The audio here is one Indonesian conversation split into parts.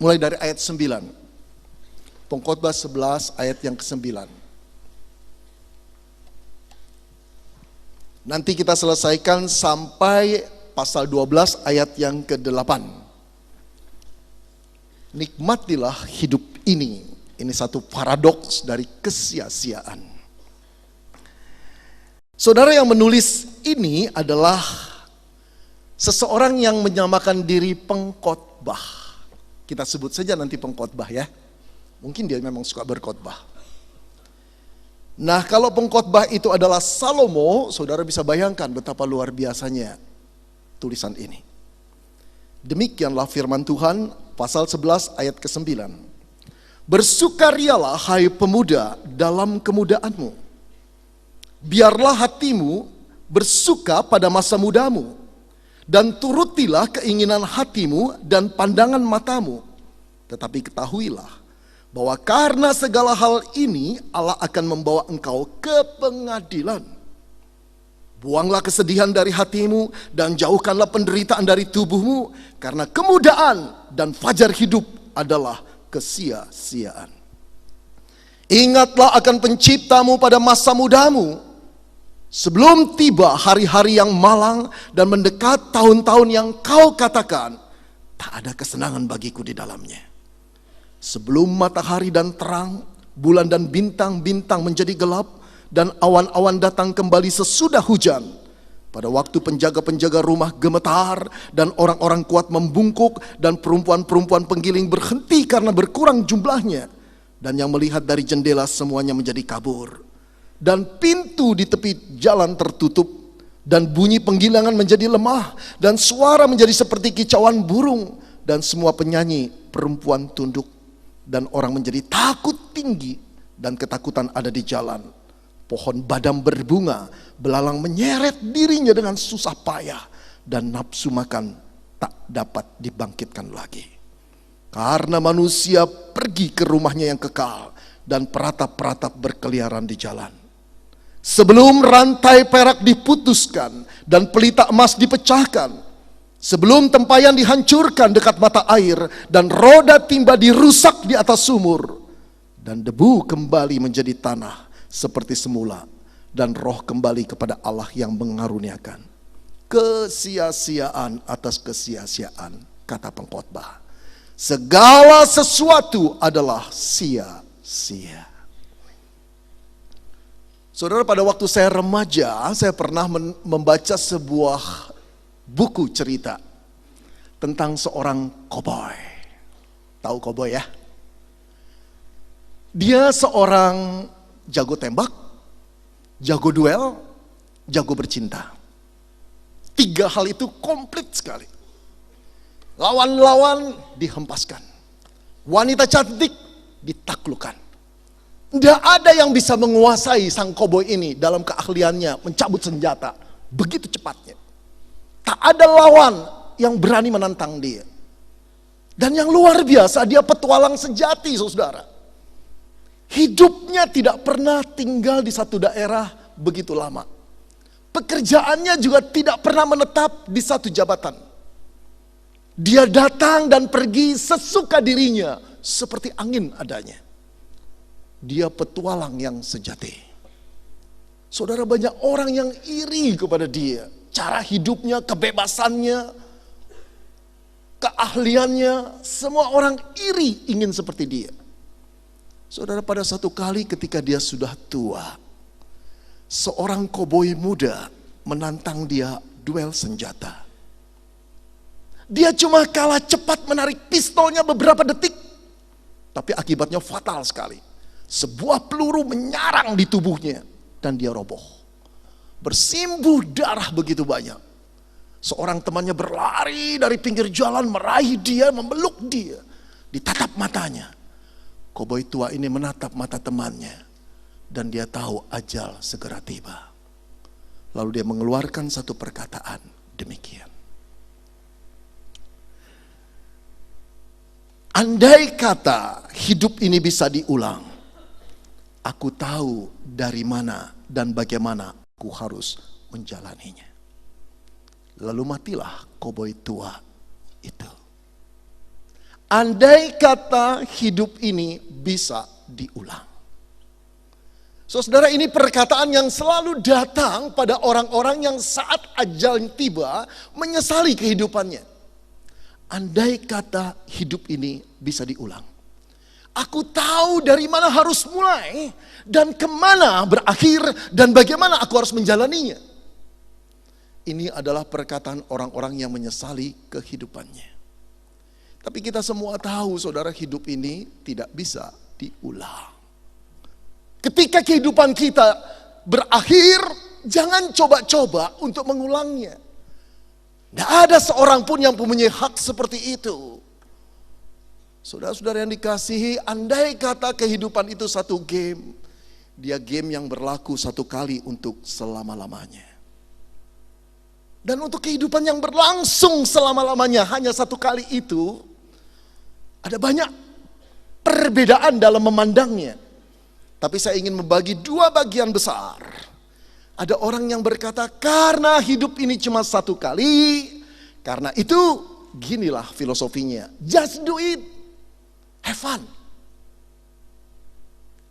mulai dari ayat 9. Pengkhotbah 11 ayat yang ke-9. Nanti kita selesaikan sampai pasal 12 ayat yang ke-8. Nikmatilah hidup ini. Ini satu paradoks dari kesia-siaan. Saudara, yang menulis ini adalah seseorang yang menyamakan diri pengkhotbah. Kita sebut saja nanti pengkhotbah ya. Mungkin dia memang suka berkhotbah. Nah, kalau pengkhotbah itu adalah Salomo, saudara bisa bayangkan betapa luar biasanya tulisan ini. Demikianlah firman Tuhan, pasal 11 ayat ke-9. Bersukarialah hai pemuda dalam kemudaanmu. Biarlah hatimu bersuka pada masa mudamu, dan turutilah keinginan hatimu dan pandangan matamu. Tetapi ketahuilah bahwa karena segala hal ini Allah akan membawa engkau ke pengadilan. Buanglah kesedihan dari hatimu dan jauhkanlah penderitaan dari tubuhmu, karena kemudaan dan fajar hidup adalah kesia-siaan. Ingatlah akan penciptamu pada masa mudamu, sebelum tiba hari-hari yang malang dan mendekat tahun-tahun yang kau katakan, tak ada kesenangan bagiku di dalamnya. Sebelum matahari dan terang, bulan dan bintang-bintang menjadi gelap, dan awan-awan datang kembali sesudah hujan. Pada waktu penjaga-penjaga rumah gemetar, dan orang-orang kuat membungkuk, dan perempuan-perempuan penggiling berhenti karena berkurang jumlahnya. Dan yang melihat dari jendela semuanya menjadi kabur. Dan pintu di tepi jalan tertutup, dan bunyi penggilangan menjadi lemah, dan suara menjadi seperti kicauan burung, dan semua penyanyi perempuan tunduk. Dan orang menjadi takut tinggi, dan ketakutan ada di jalan. Pohon badam berbunga, belalang menyeret dirinya dengan susah payah, dan nafsu makan tak dapat dibangkitkan lagi. Karena manusia pergi ke rumahnya yang kekal, dan peratap-peratap berkeliaran di jalan. Sebelum rantai perak diputuskan, dan pelita emas dipecahkan, sebelum tempayan dihancurkan dekat mata air, dan roda timba dirusak di atas sumur, dan debu kembali menjadi tanah seperti semula, dan roh kembali kepada Allah yang mengaruniakan. Kesia-siaan atas kesia-siaan, kata pengkhotbah. Segala sesuatu adalah sia-sia. Saudara, pada waktu saya remaja, saya pernah membaca sebuah buku cerita tentang seorang koboi. Tahu koboi ya? Dia seorang jago tembak, jago duel, jago bercinta. 3 hal itu komplit sekali. Lawan-lawan dihempaskan. Wanita cantik ditaklukkan. Tidak ada yang bisa menguasai sang koboi ini dalam keahliannya mencabut senjata. Begitu cepatnya. Tak ada lawan yang berani menantang dia. Dan yang luar biasa, dia petualang sejati, saudara. Hidupnya tidak pernah tinggal di satu daerah begitu lama. Pekerjaannya juga tidak pernah menetap di satu jabatan. Dia datang dan pergi sesuka dirinya, seperti angin adanya. Dia petualang yang sejati. Saudara, banyak orang yang iri kepada dia. Cara hidupnya, kebebasannya, keahliannya, semua orang iri ingin seperti dia. Saudara, pada satu kali ketika dia sudah tua, seorang koboi muda menantang dia duel senjata. Dia cuma kalah cepat menarik pistolnya beberapa detik, tapi akibatnya fatal sekali. Sebuah peluru menyarang di tubuhnya dan dia roboh. Bersimbuh darah begitu banyak. Seorang temannya berlari dari pinggir jalan, meraih dia, memeluk dia. Ditatap matanya. Koboi tua ini menatap mata temannya, dan dia tahu ajal segera tiba. Lalu dia mengeluarkan satu perkataan demikian. Andai kata hidup ini bisa diulang, aku tahu dari mana dan bagaimana aku harus menjalaninya. Lalu matilah koboi tua itu. Andai kata hidup ini bisa diulang. Saudara, ini perkataan yang selalu datang pada orang-orang yang saat ajal tiba menyesali kehidupannya. Andai kata hidup ini bisa diulang. Aku tahu dari mana harus mulai dan kemana berakhir dan bagaimana aku harus menjalaninya. Ini adalah perkataan orang-orang yang menyesali kehidupannya. Tapi kita semua tahu, saudara, hidup ini tidak bisa diulang. Ketika kehidupan kita berakhir, jangan coba-coba untuk mengulangnya. Tidak ada seorang pun yang mempunyai hak seperti itu. Saudara-saudara yang dikasihi, andai kata kehidupan itu satu game, dia game yang berlaku satu kali untuk selama-lamanya. Dan untuk kehidupan yang berlangsung selama-lamanya hanya satu kali itu, ada banyak perbedaan dalam memandangnya. Tapi saya ingin membagi dua bagian besar. Ada orang yang berkata, karena hidup ini cuma satu kali, karena itu ginilah filosofinya, just do it, have fun.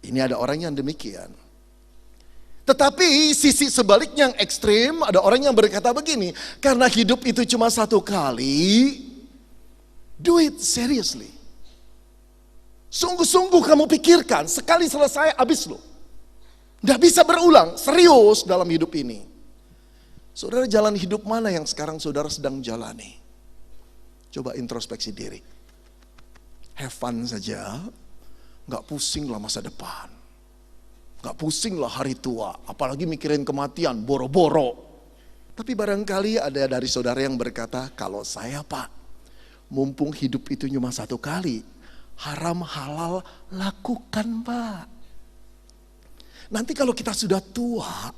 Ini ada orang yang demikian. Tetapi sisi sebaliknya yang ekstrim, ada orang yang berkata begini, karena hidup itu cuma satu kali, do it seriously. Sungguh-sungguh kamu pikirkan, sekali selesai habis loh. Tidak bisa berulang, serius dalam hidup ini. Saudara, jalan hidup mana yang sekarang saudara sedang jalani? Coba introspeksi diri. Have fun saja, gak pusing lah masa depan. Gak pusing lah hari tua, apalagi mikirin kematian, boro-boro. Tapi barangkali ada dari saudara yang berkata, kalau saya Pak, mumpung hidup itu cuma satu kali, haram halal lakukan Pak. Nanti kalau kita sudah tua,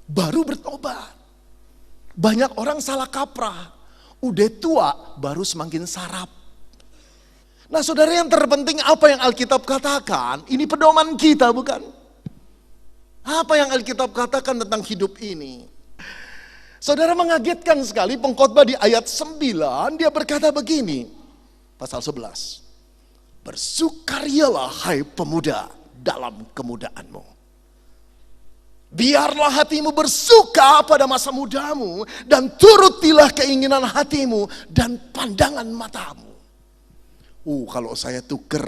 baru bertobat. Banyak orang salah kaprah, udah tua baru semakin sarap. Nah saudara, yang terpenting apa yang Alkitab katakan, ini pedoman kita bukan? Apa yang Alkitab katakan tentang hidup ini? Saudara, mengagetkan sekali pengkhotbah di ayat 9, dia berkata begini, pasal 11. Bersukarialah hai pemuda dalam kemudaanmu. Biarlah hatimu bersuka pada masa mudamu dan turutilah keinginan hatimu dan pandangan matamu. Kalau saya tuker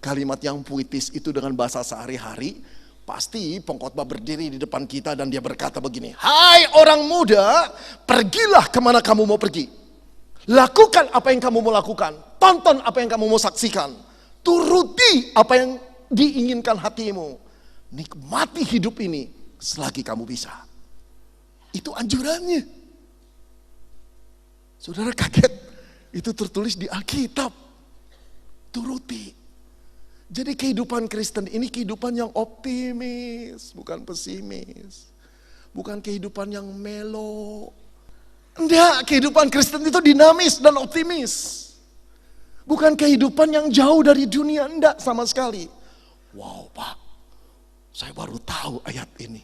kalimat yang puitis itu dengan bahasa sehari-hari, pasti pengkhotbah berdiri di depan kita dan dia berkata begini, hai orang muda, pergilah kemana kamu mau pergi. Lakukan apa yang kamu mau lakukan, tonton apa yang kamu mau saksikan, turuti apa yang diinginkan hatimu, nikmati hidup ini selagi kamu bisa. Itu anjurannya. Saudara kaget, itu tertulis di Alkitab. Turuti. Jadi kehidupan Kristen ini kehidupan yang optimis, bukan pesimis. Bukan kehidupan yang melo. Enggak, kehidupan Kristen itu dinamis dan optimis. Bukan kehidupan yang jauh dari dunia, enggak sama sekali. Wow Pak, saya baru tahu ayat ini.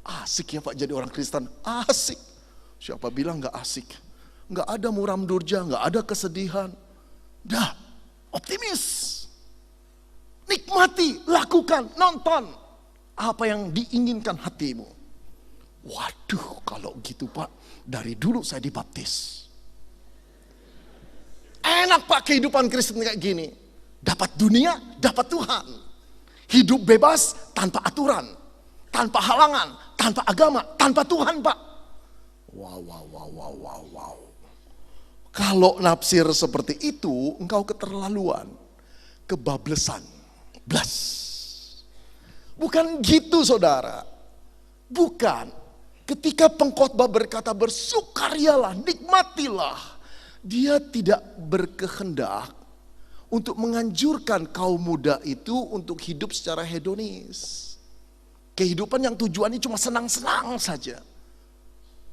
Asik ya Pak jadi orang Kristen, asik. Siapa bilang enggak asik? Enggak ada muram durja, enggak ada kesedihan. Dah, optimis. Nikmati, lakukan, nonton apa yang diinginkan hatimu. Waduh, kalau gitu Pak, dari dulu saya dibaptis. Enak Pak kehidupan Kristen kayak gini. Dapat dunia, dapat Tuhan. Hidup bebas tanpa aturan, tanpa halangan, tanpa agama, tanpa Tuhan Pak. Wow. Kalau nafsir seperti itu, engkau keterlaluan, kebablasan, blas. Bukan gitu saudara. Bukan. Ketika pengkhotbah berkata bersukarialah, nikmatilah, dia tidak berkehendak untuk menganjurkan kaum muda itu untuk hidup secara hedonis. Kehidupan yang tujuannya cuma senang-senang saja.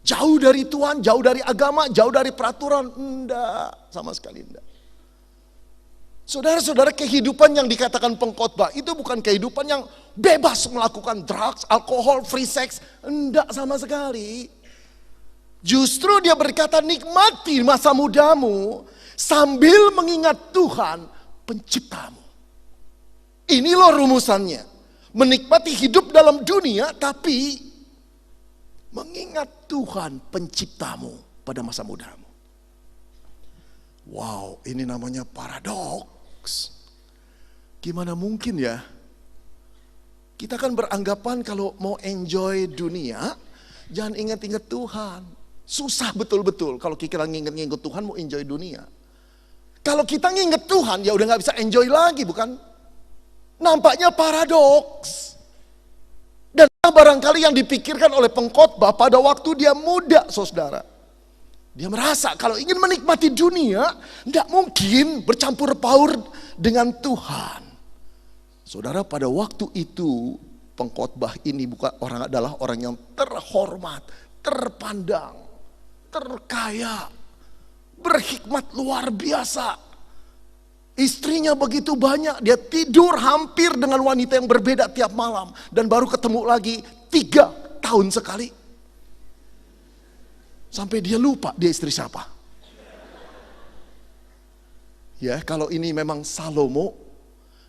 Jauh dari Tuhan, jauh dari agama, jauh dari peraturan. Enggak, sama sekali enggak. Saudara-saudara, kehidupan yang dikatakan pengkhotbah itu bukan kehidupan yang bebas melakukan drugs, alkohol, free sex. Enggak sama sekali. Justru dia berkata nikmati masa mudamu. sambil mengingat Tuhan penciptamu. Ini loh rumusannya. Menikmati hidup dalam dunia tapi mengingat Tuhan penciptamu pada masa mudamu. Wow, ini namanya paradoks. Gimana mungkin ya? Kita kan beranggapan kalau mau enjoy dunia, jangan ingat-ingat Tuhan. Susah betul-betul kalau kita nginget-nginget Tuhan mau enjoy dunia. Kalau kita nginget Tuhan, ya udah gak bisa enjoy lagi, bukan? Nampaknya paradoks. Dan barangkali yang dipikirkan oleh pengkhotbah pada waktu dia muda, saudara. Dia merasa kalau ingin menikmati dunia, tidak mungkin bercampur baur dengan Tuhan. Saudara, pada waktu itu pengkhotbah ini adalah orang yang terhormat, terpandang, terkaya, berhikmat luar biasa. Istrinya begitu banyak, dia tidur hampir dengan wanita yang berbeda tiap malam. Dan baru ketemu lagi 3 tahun sekali. Sampai dia lupa dia istri siapa. Ya, kalau ini memang Salomo,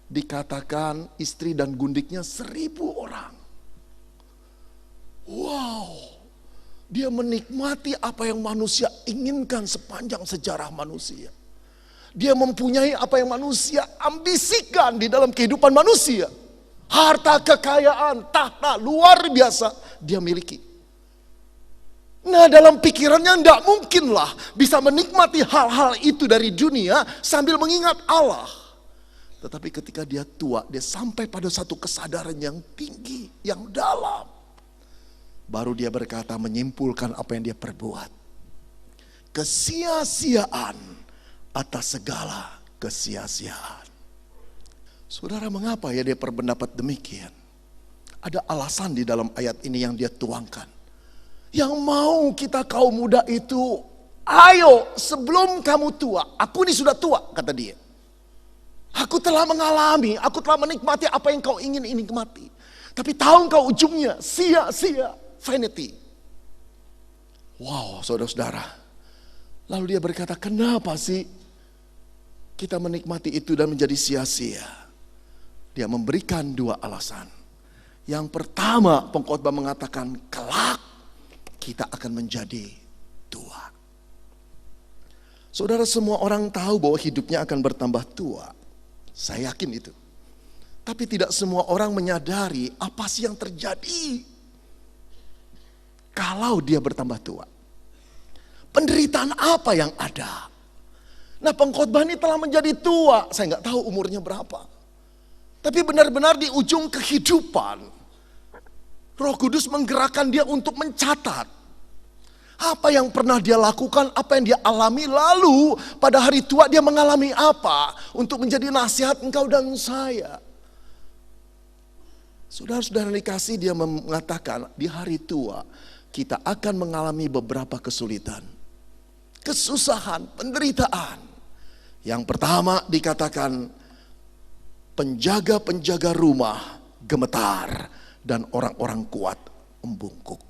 dikatakan istri dan gundiknya 1000 orang. Wow, dia menikmati apa yang manusia inginkan sepanjang sejarah manusia. Dia mempunyai apa yang manusia ambisikan di dalam kehidupan manusia. Harta, kekayaan, tahta luar biasa dia miliki. Nah, dalam pikirannya tidak mungkinlah bisa menikmati hal-hal itu dari dunia sambil mengingat Allah. Tetapi ketika dia tua, dia sampai pada satu kesadaran yang tinggi, yang dalam. Baru dia berkata, menyimpulkan apa yang dia perbuat. Kesia-siaan atas segala kesia-siaan. Saudara, mengapa ya dia berpendapat demikian? Ada alasan di dalam ayat ini yang dia tuangkan. Yang mau kita kaum muda itu, ayo sebelum kamu tua, aku ini sudah tua, kata dia. Aku telah mengalami, aku telah menikmati apa yang kau ingin nikmati. Tapi tahu kau ujungnya, sia-sia, vanity. Wow, saudara-saudara. Lalu dia berkata, kenapa sih kita menikmati itu dan menjadi sia-sia? Dia memberikan 2 alasan. Yang pertama, pengkhotbah mengatakan, kelak kita akan menjadi tua. Saudara, semua orang tahu bahwa hidupnya akan bertambah tua. Saya yakin itu. Tapi tidak semua orang menyadari apa sih yang terjadi kalau dia bertambah tua. Penderitaan apa yang ada? Nah, pengkhotbah ini telah menjadi tua. Saya nggak tahu umurnya berapa. Tapi benar-benar di ujung kehidupan, Roh Kudus menggerakkan dia untuk mencatat apa yang pernah dia lakukan, apa yang dia alami, lalu pada hari tua dia mengalami apa untuk menjadi nasihat engkau dan saya. Saudara-saudara dikasih, dia mengatakan di hari tua kita akan mengalami beberapa kesulitan, kesusahan, penderitaan. Yang pertama dikatakan penjaga-penjaga rumah gemetar dan orang-orang kuat membungkuk.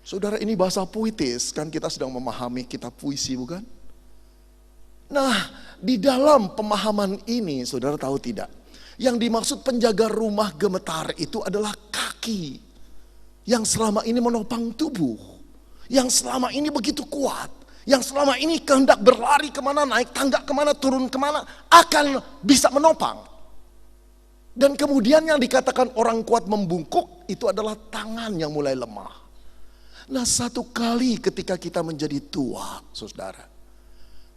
Saudara, ini bahasa puitis, kan kita sedang memahami kitab puisi, bukan? Nah, di dalam pemahaman ini, saudara tahu tidak? Yang dimaksud penjaga rumah gemetar itu adalah kaki yang selama ini menopang tubuh, yang selama ini begitu kuat, yang selama ini kehendak berlari kemana, naik tangga kemana, turun kemana, akan bisa menopang. Dan kemudian yang dikatakan orang kuat membungkuk, itu adalah tangan yang mulai lemah. Nah, satu kali ketika kita menjadi tua, saudara,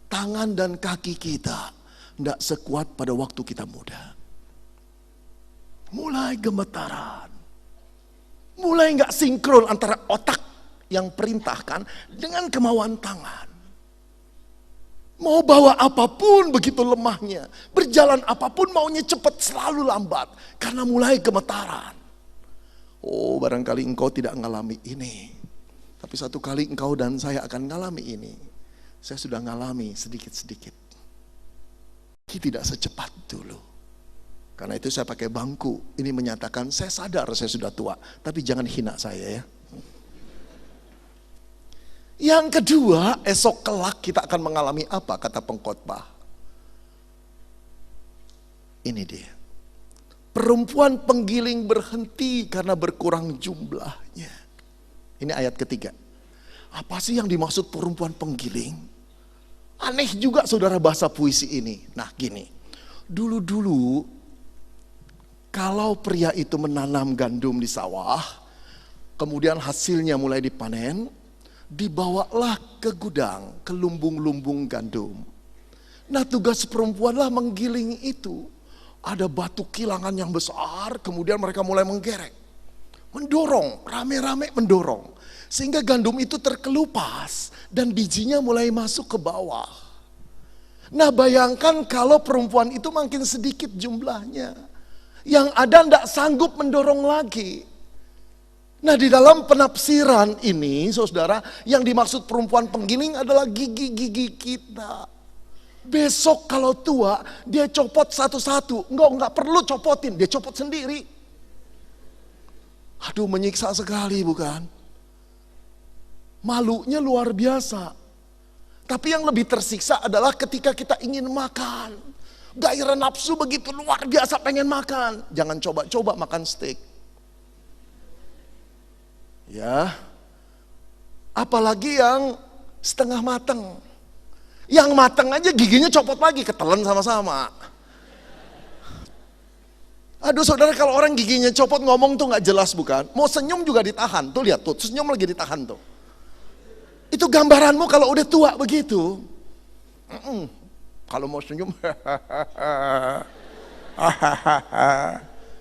tangan dan kaki kita tidak sekuat pada waktu kita muda. Mulai gemetaran, mulai nggak sinkron antara otak yang perintahkan dengan kemauan tangan. Mau bawa apapun begitu lemahnya, berjalan apapun maunya cepat, selalu lambat, karena mulai gemetaran. Oh, barangkali engkau tidak mengalami ini. Tapi satu kali engkau dan saya akan mengalami ini. Saya sudah mengalami sedikit-sedikit. Tidak secepat dulu. Karena itu saya pakai bangku. Ini menyatakan saya sadar saya sudah tua. Tapi jangan hina saya ya. Yang kedua, esok kelak kita akan mengalami apa, kata pengkhotbah. Ini dia. Perempuan penggiling berhenti karena berkurang jumlahnya. Ini ayat ketiga. Apa sih yang dimaksud perempuan penggiling? Aneh juga saudara bahasa puisi ini. Nah gini, dulu-dulu kalau pria itu menanam gandum di sawah, kemudian hasilnya mulai dipanen, dibawalah ke gudang, ke lumbung-lumbung gandum. Nah tugas perempuanlah menggiling itu. Ada batu kilangan yang besar, kemudian mereka mulai menggerek. Mendorong, rame-rame mendorong. Sehingga gandum itu terkelupas dan bijinya mulai masuk ke bawah. Nah bayangkan kalau perempuan itu makin sedikit jumlahnya. Yang ada tidak sanggup mendorong lagi. Nah di dalam penafsiran ini saudara, yang dimaksud perempuan penggiling adalah gigi-gigi kita. Besok kalau tua dia copot satu-satu. Enggak perlu copotin, dia copot sendiri. Aduh menyiksa sekali bukan? Malunya luar biasa. Tapi yang lebih tersiksa adalah ketika kita ingin makan. Gairah nafsu begitu luar biasa pengen makan. Jangan coba-coba makan steak. Ya. Apalagi yang setengah mateng. Yang mateng aja giginya copot lagi, ketelan sama-sama. Aduh saudara, kalau orang giginya copot ngomong tuh gak jelas bukan? Mau senyum juga ditahan. Tuh lihat tuh, senyum lagi ditahan tuh. Itu gambaranmu kalau udah tua begitu. Kalau mau senyum,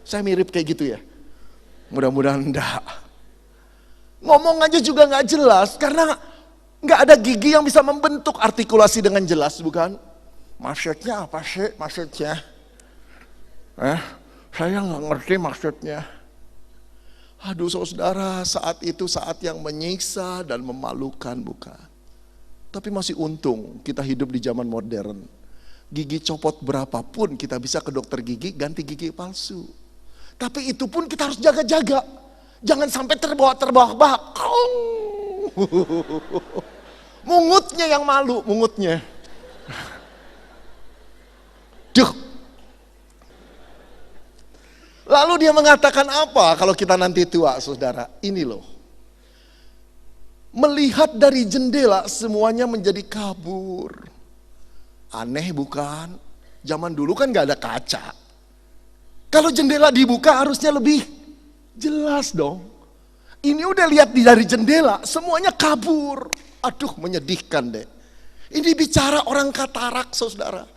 saya mirip kayak gitu ya. Mudah-mudahan enggak. Ngomong aja juga gak jelas, karena gak ada gigi yang bisa membentuk artikulasi dengan jelas bukan? Maksudnya apa sih maksudnya? Saya gak ngerti maksudnya. Aduh saudara, saat itu saat yang menyiksa dan memalukan bukan? Tapi masih untung kita hidup di zaman modern. Gigi copot berapapun kita bisa ke dokter gigi ganti gigi palsu. Tapi itu pun kita harus jaga-jaga. Jangan sampai terbahak-bahak. Mungutnya yang malu, mungutnya. Duh. Lalu dia mengatakan apa kalau kita nanti tua saudara? Ini loh. Melihat dari jendela semuanya menjadi kabur. Aneh bukan? Zaman dulu kan gak ada kaca. Kalau jendela dibuka harusnya lebih jelas dong. Ini udah lihat dari jendela semuanya kabur. Aduh menyedihkan deh. Ini bicara orang katarak saudara.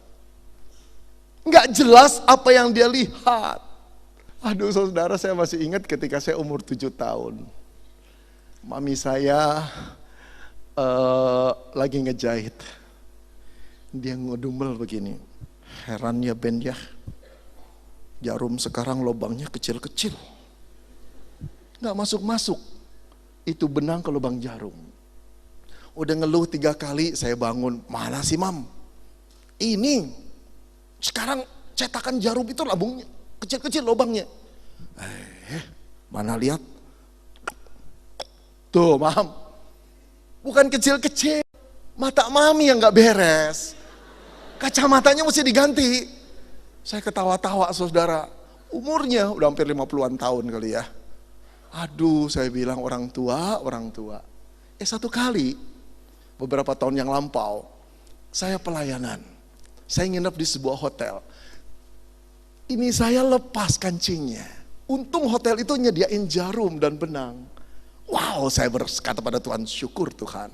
Gak jelas apa yang dia lihat. Aduh saudara, saya masih ingat ketika saya umur 7 tahun. Mami saya lagi ngejahit. Dia ngedumel begini. Heran ya Ben ya. Jarum sekarang lubangnya kecil-kecil. Gak masuk-masuk. Itu benang ke lubang jarum. Udah ngeluh 3 kali, saya bangun. Mana sih mam? Ini. Sekarang cetakan jarum itu lambungnya. Kecil-kecil lubangnya. Mana lihat? Tuh mam. Bukan kecil-kecil. Mata mami yang gak beres. Kacamatanya mesti diganti. Saya ketawa-tawa saudara. Umurnya udah hampir 50-an tahun kali ya. Aduh saya bilang orang tua. Satu kali. Beberapa tahun yang lampau. Saya pelayanan. Saya nginep di sebuah hotel. Ini saya lepas kancingnya. Untung hotel itu nyediain jarum dan benang. Wow, saya berkata pada Tuhan, syukur Tuhan.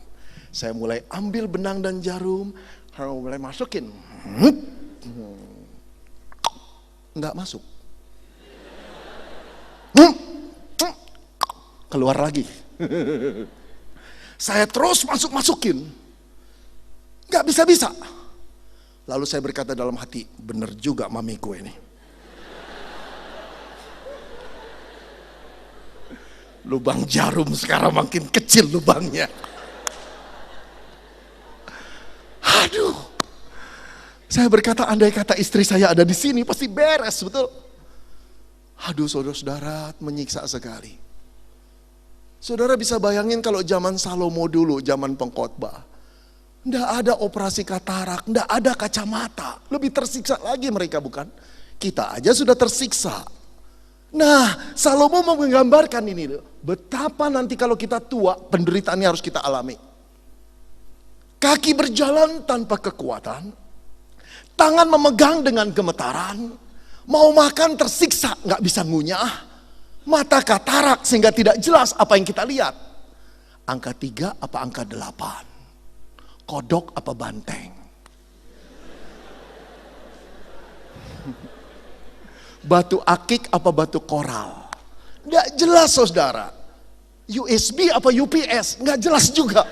Saya mulai ambil benang dan jarum, mulai masukin. Enggak masuk. Keluar lagi. Saya terus masukin. Enggak bisa-bisa. Lalu saya berkata dalam hati, bener juga mamiku ini. Lubang jarum sekarang makin kecil lubangnya. Aduh. Saya berkata andai kata istri saya ada di sini pasti beres, betul? Aduh saudara-saudara menyiksa sekali. Saudara bisa bayangin kalau zaman Salomo dulu, zaman pengkhotbah. Nggak ada operasi katarak, nggak ada kacamata. Lebih tersiksa lagi mereka, bukan? Kita aja sudah tersiksa. Nah, Salomo mau menggambarkan ini. Betapa nanti kalau kita tua, penderitaan yang harus kita alami. Kaki berjalan tanpa kekuatan. Tangan memegang dengan gemetaran. Mau makan tersiksa, nggak bisa ngunyah. Mata katarak sehingga tidak jelas apa yang kita lihat. Angka 3 apa angka 8? Kodok apa banteng? Batu akik apa batu koral? Nggak jelas, saudara. USB apa UPS? Nggak jelas juga.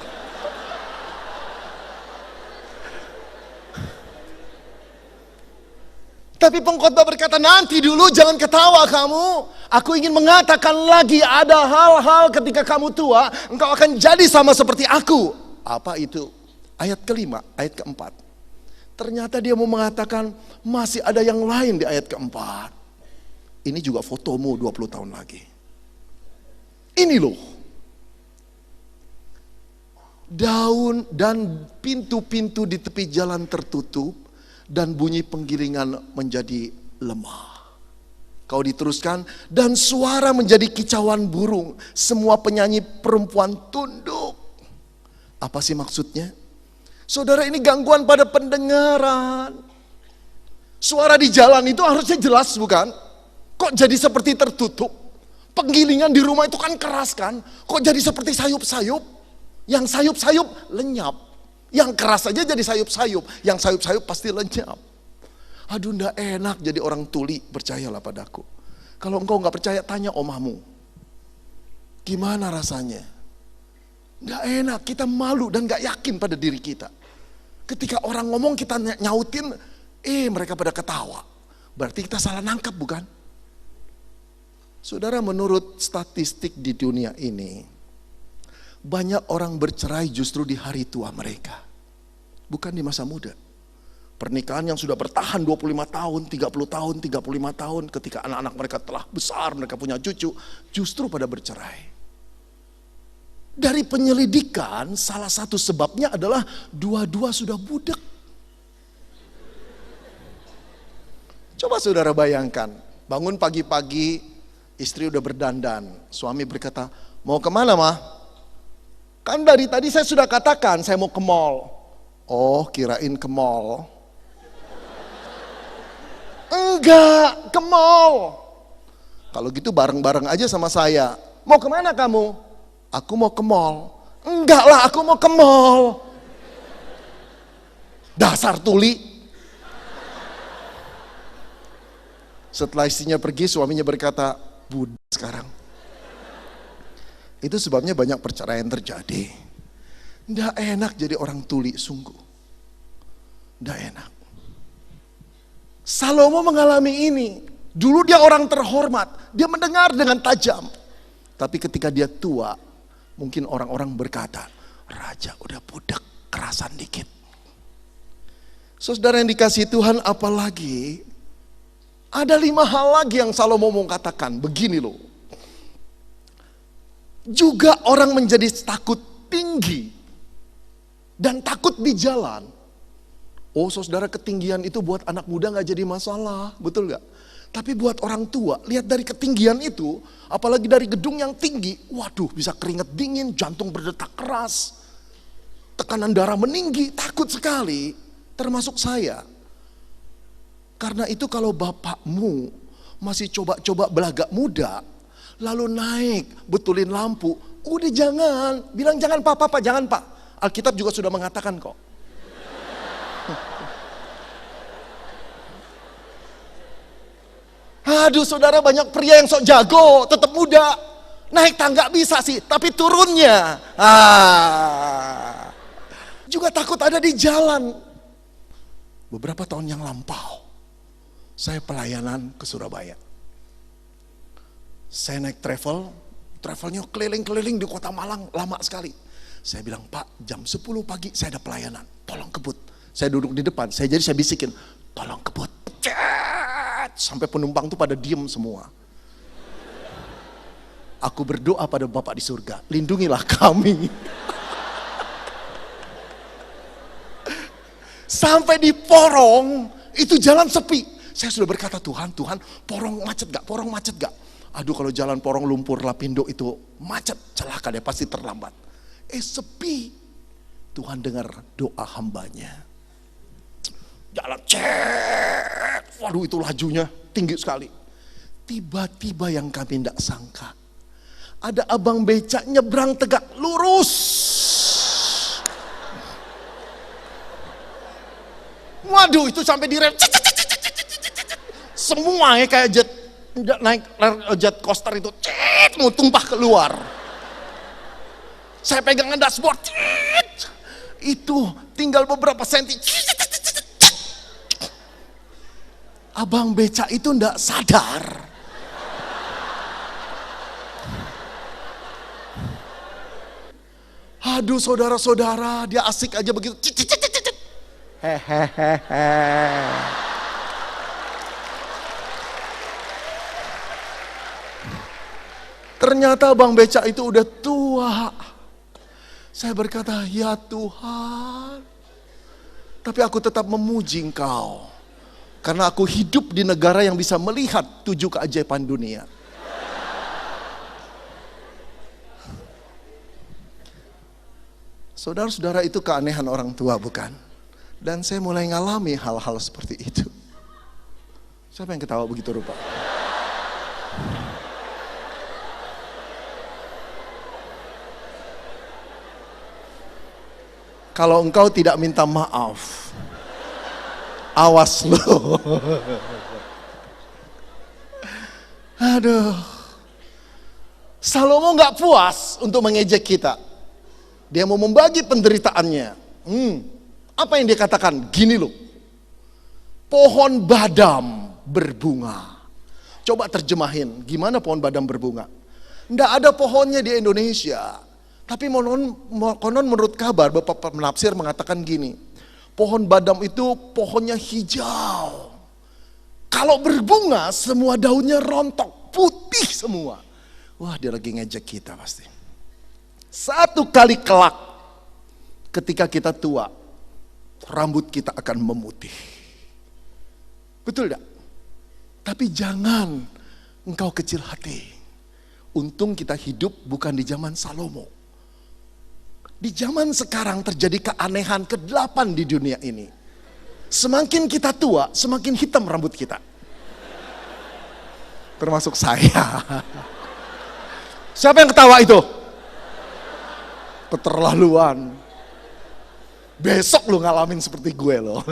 Tapi pengkhotbah berkata, nanti dulu jangan ketawa kamu. Aku ingin mengatakan lagi, ada hal-hal ketika kamu tua, engkau akan jadi sama seperti aku. Apa itu? Ayat kelima, ayat keempat. Ternyata dia mau mengatakan masih ada yang lain di ayat keempat. Ini juga fotomu 20 tahun lagi. Ini loh. Daun dan pintu-pintu di tepi jalan tertutup. Dan bunyi penggiringan menjadi lemah. Kau diteruskan, dan suara menjadi kicauan burung. Semua penyanyi perempuan tunduk. Apa sih maksudnya? Saudara, ini gangguan pada pendengaran. Suara di jalan itu harusnya jelas, bukan? Kok jadi seperti tertutup? Penggilingan di rumah itu kan keras kan? Kok jadi seperti sayup-sayup? Yang sayup-sayup lenyap. Yang keras aja jadi sayup-sayup. Yang sayup-sayup pasti lenyap. Aduh, ndak enak jadi orang tuli, percayalah padaku. Kalau engkau nggak percaya, tanya omahmu. Gimana rasanya? Nggak enak, kita malu dan nggak yakin pada diri kita. Ketika orang ngomong kita nyautin, mereka pada ketawa. Berarti kita salah nangkap, bukan? Saudara, menurut statistik di dunia ini, banyak orang bercerai justru di hari tua mereka, bukan di masa muda. Pernikahan yang sudah bertahan 25 tahun, 30 tahun, 35 tahun, ketika anak-anak mereka telah besar, mereka punya cucu, justru pada bercerai. Dari penyelidikan, salah satu sebabnya adalah dua-dua sudah budak. Coba saudara bayangkan, bangun pagi-pagi, istri udah berdandan, suami berkata, mau kemana mah? Kan dari tadi saya sudah katakan saya mau ke mall. Oh, kirain ke mall. Enggak, ke mall. Kalau gitu bareng-bareng aja sama saya. Mau kemana kamu? Aku mau ke mall. Enggak lah, aku mau ke mall. Dasar tuli. Setelah istrinya pergi, suaminya berkata, budak sekarang. Itu sebabnya banyak perceraian terjadi. Nggak enak jadi orang tuli, sungguh. Nggak enak. Salomo mengalami ini. Dulu dia orang terhormat. Dia mendengar dengan tajam. Tapi ketika dia tua, mungkin orang-orang berkata, raja udah budak, kerasan dikit. Saudara yang dikasihi Tuhan, apalagi ada 5 hal lagi yang Salomo mau katakan. Begini loh. Juga orang menjadi takut tinggi dan takut di jalan. Oh saudara, ketinggian itu buat anak muda gak jadi masalah, betul gak? Tapi buat orang tua, lihat dari ketinggian itu, apalagi dari gedung yang tinggi, waduh bisa keringat dingin, jantung berdetak keras, tekanan darah meninggi, takut sekali, termasuk saya. Karena itu kalau bapakmu masih coba-coba belagak muda, lalu naik, betulin lampu, udah jangan, bilang jangan pak, jangan pak. Alkitab juga sudah mengatakan kok. Aduh saudara, banyak pria yang sok jago, tetap muda. Naik tangga bisa sih, tapi turunnya. Juga takut ada di jalan. Beberapa tahun yang lampau, saya pelayanan ke Surabaya. Saya naik travelnya keliling-keliling di kota Malang, lama sekali. Saya bilang, Pak, jam 10 pagi saya ada pelayanan, tolong kebut. Saya duduk di depan, jadi saya bisikin, tolong kebut. Sampai penumpang tuh pada diem semua. Aku berdoa pada Bapa di surga, lindungilah kami. Sampai di Porong, itu jalan sepi. Saya sudah berkata, Tuhan, Porong macet gak? Porong macet gak? Aduh, kalau jalan Porong Lumpur Lapindo itu macet, celaka deh, pasti terlambat. Sepi. Tuhan dengar doa hambanya. Jalan cek, waduh itu lajunya tinggi sekali. Tiba-tiba yang kami tidak sangka, ada abang becak nyebrang tegak lurus. Waduh itu sampai direm. Semua ya kayak jet naik jet coaster itu, mau tumpah keluar. Saya pegangan dashboard, itu tinggal beberapa senti. Abang becak itu ndak sadar. Aduh saudara-saudara, dia asik aja begitu. Hehehe. Ternyata abang becak itu udah tua. Saya berkata, ya Tuhan, tapi aku tetap memuji Engkau. Karena aku hidup di negara yang bisa melihat 7 keajaiban dunia. Saudara-saudara, itu keanehan orang tua, bukan? Dan saya mulai ngalami hal-hal seperti itu. Siapa yang ketawa begitu rupa? Kalau engkau tidak minta maaf, awas lo. Aduh. Salomo gak puas untuk mengejek kita. Dia mau membagi penderitaannya. Apa yang dia katakan? Gini loh. Pohon badam berbunga. Coba terjemahin, gimana pohon badam berbunga? Nggak ada pohonnya di Indonesia. Tapi konon menurut kabar, beberapa penafsir mengatakan gini. Pohon badam itu pohonnya hijau. Kalau berbunga, semua daunnya rontok, putih semua. Wah, dia lagi ngejek kita pasti. Satu kali kelak, ketika kita tua, rambut kita akan memutih. Betul tidak? Tapi jangan engkau kecil hati. Untung kita hidup bukan di zaman Salomo. Di zaman sekarang terjadi keanehan ke-8 di dunia ini. Semakin kita tua, semakin hitam rambut kita. Termasuk saya. Siapa yang ketawa itu? Keterlaluan. Besok lu ngalamin seperti gue loh.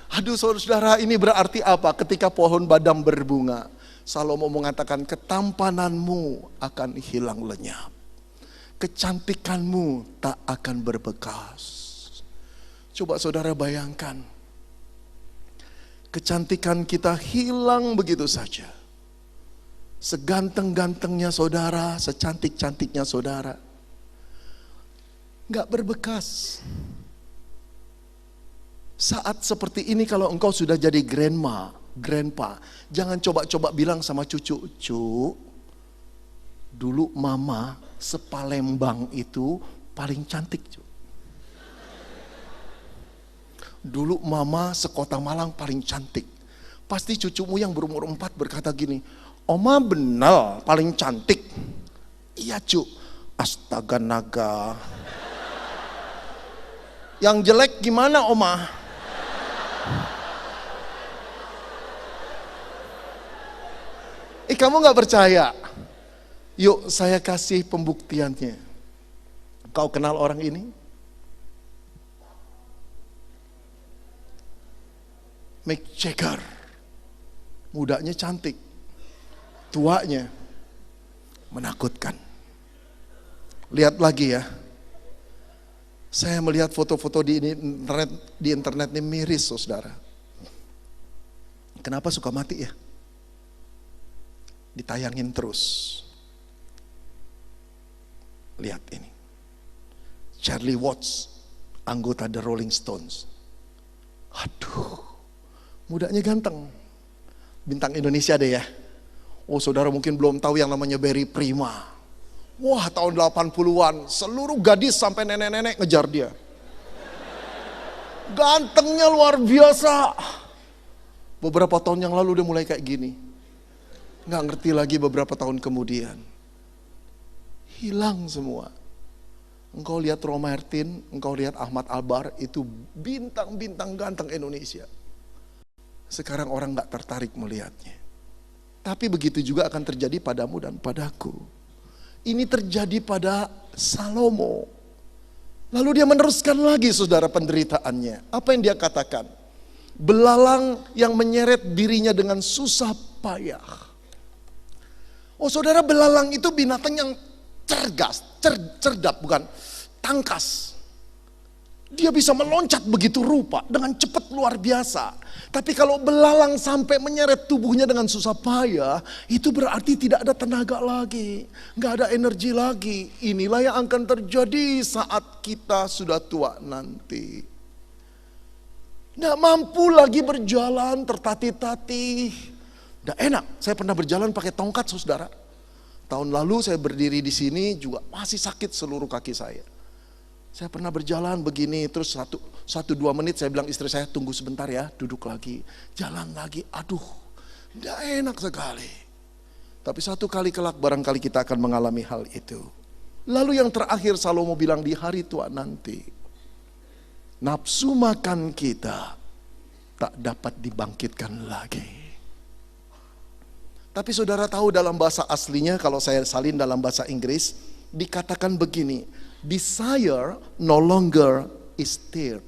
Aduh saudara-saudara, ini berarti apa? Ketika pohon badam berbunga, Salomo mengatakan ketampananmu akan hilang lenyap. Kecantikanmu tak akan berbekas. Coba saudara bayangkan. Kecantikan kita hilang begitu saja. Seganteng-gantengnya saudara, secantik-cantiknya saudara, gak berbekas. Saat seperti ini kalau engkau sudah jadi grandpa, jangan coba-coba bilang sama cucu, dulu mama sepalembang itu paling cantik. Dulu mama sekota Malang paling cantik. Pasti cucumu yang berumur 4 berkata gini, Oma benar paling cantik. Iya cu, astaga naga. Yang jelek gimana Oma? Kamu gak percaya? Yuk saya kasih pembuktiannya. Kau kenal orang ini? Mick Jagger. Mudanya cantik. Tuanya menakutkan. Lihat lagi ya. Saya melihat foto-foto di internet ini miris saudara. Kenapa suka mati ya? Ditayangin terus. Lihat ini. Charlie Watts, anggota The Rolling Stones. Aduh, mudanya ganteng. Bintang Indonesia deh ya. Oh saudara mungkin belum tahu yang namanya Barry Prima. Wah tahun 80-an, seluruh gadis sampai nenek-nenek ngejar dia. Gantengnya luar biasa. Beberapa tahun yang lalu dia mulai kayak gini. Nggak ngerti lagi beberapa tahun kemudian. Hilang semua. Engkau lihat Roma Martin, engkau lihat Ahmad Albar, itu bintang-bintang ganteng Indonesia. Sekarang orang nggak tertarik melihatnya. Tapi begitu juga akan terjadi padamu dan padaku. Ini terjadi pada Salomo. Lalu dia meneruskan lagi saudara penderitaannya. Apa yang dia katakan? Belalang yang menyeret dirinya dengan susah payah. Oh saudara, belalang itu binatang yang cerdas, bukan tangkas. Dia bisa meloncat begitu rupa dengan cepat luar biasa. Tapi kalau belalang sampai menyeret tubuhnya dengan susah payah, itu berarti tidak ada tenaga lagi, nggak ada energi lagi. Inilah yang akan terjadi saat kita sudah tua nanti. Nggak mampu lagi berjalan, tertatih-tatih. Nggak enak. Saya pernah berjalan pakai tongkat, saudara. Tahun lalu saya berdiri di sini juga masih sakit seluruh kaki saya. Saya pernah berjalan begini, terus 1-2 menit saya bilang istri saya, tunggu sebentar ya, duduk lagi, jalan lagi, aduh, nggak enak sekali. Tapi satu kali kelak barangkali kita akan mengalami hal itu. Lalu yang terakhir Salomo bilang di hari tua nanti, nafsu makan kita tak dapat dibangkitkan lagi. Tapi saudara tahu dalam bahasa aslinya, kalau saya salin dalam bahasa Inggris, dikatakan begini, desire no longer is there.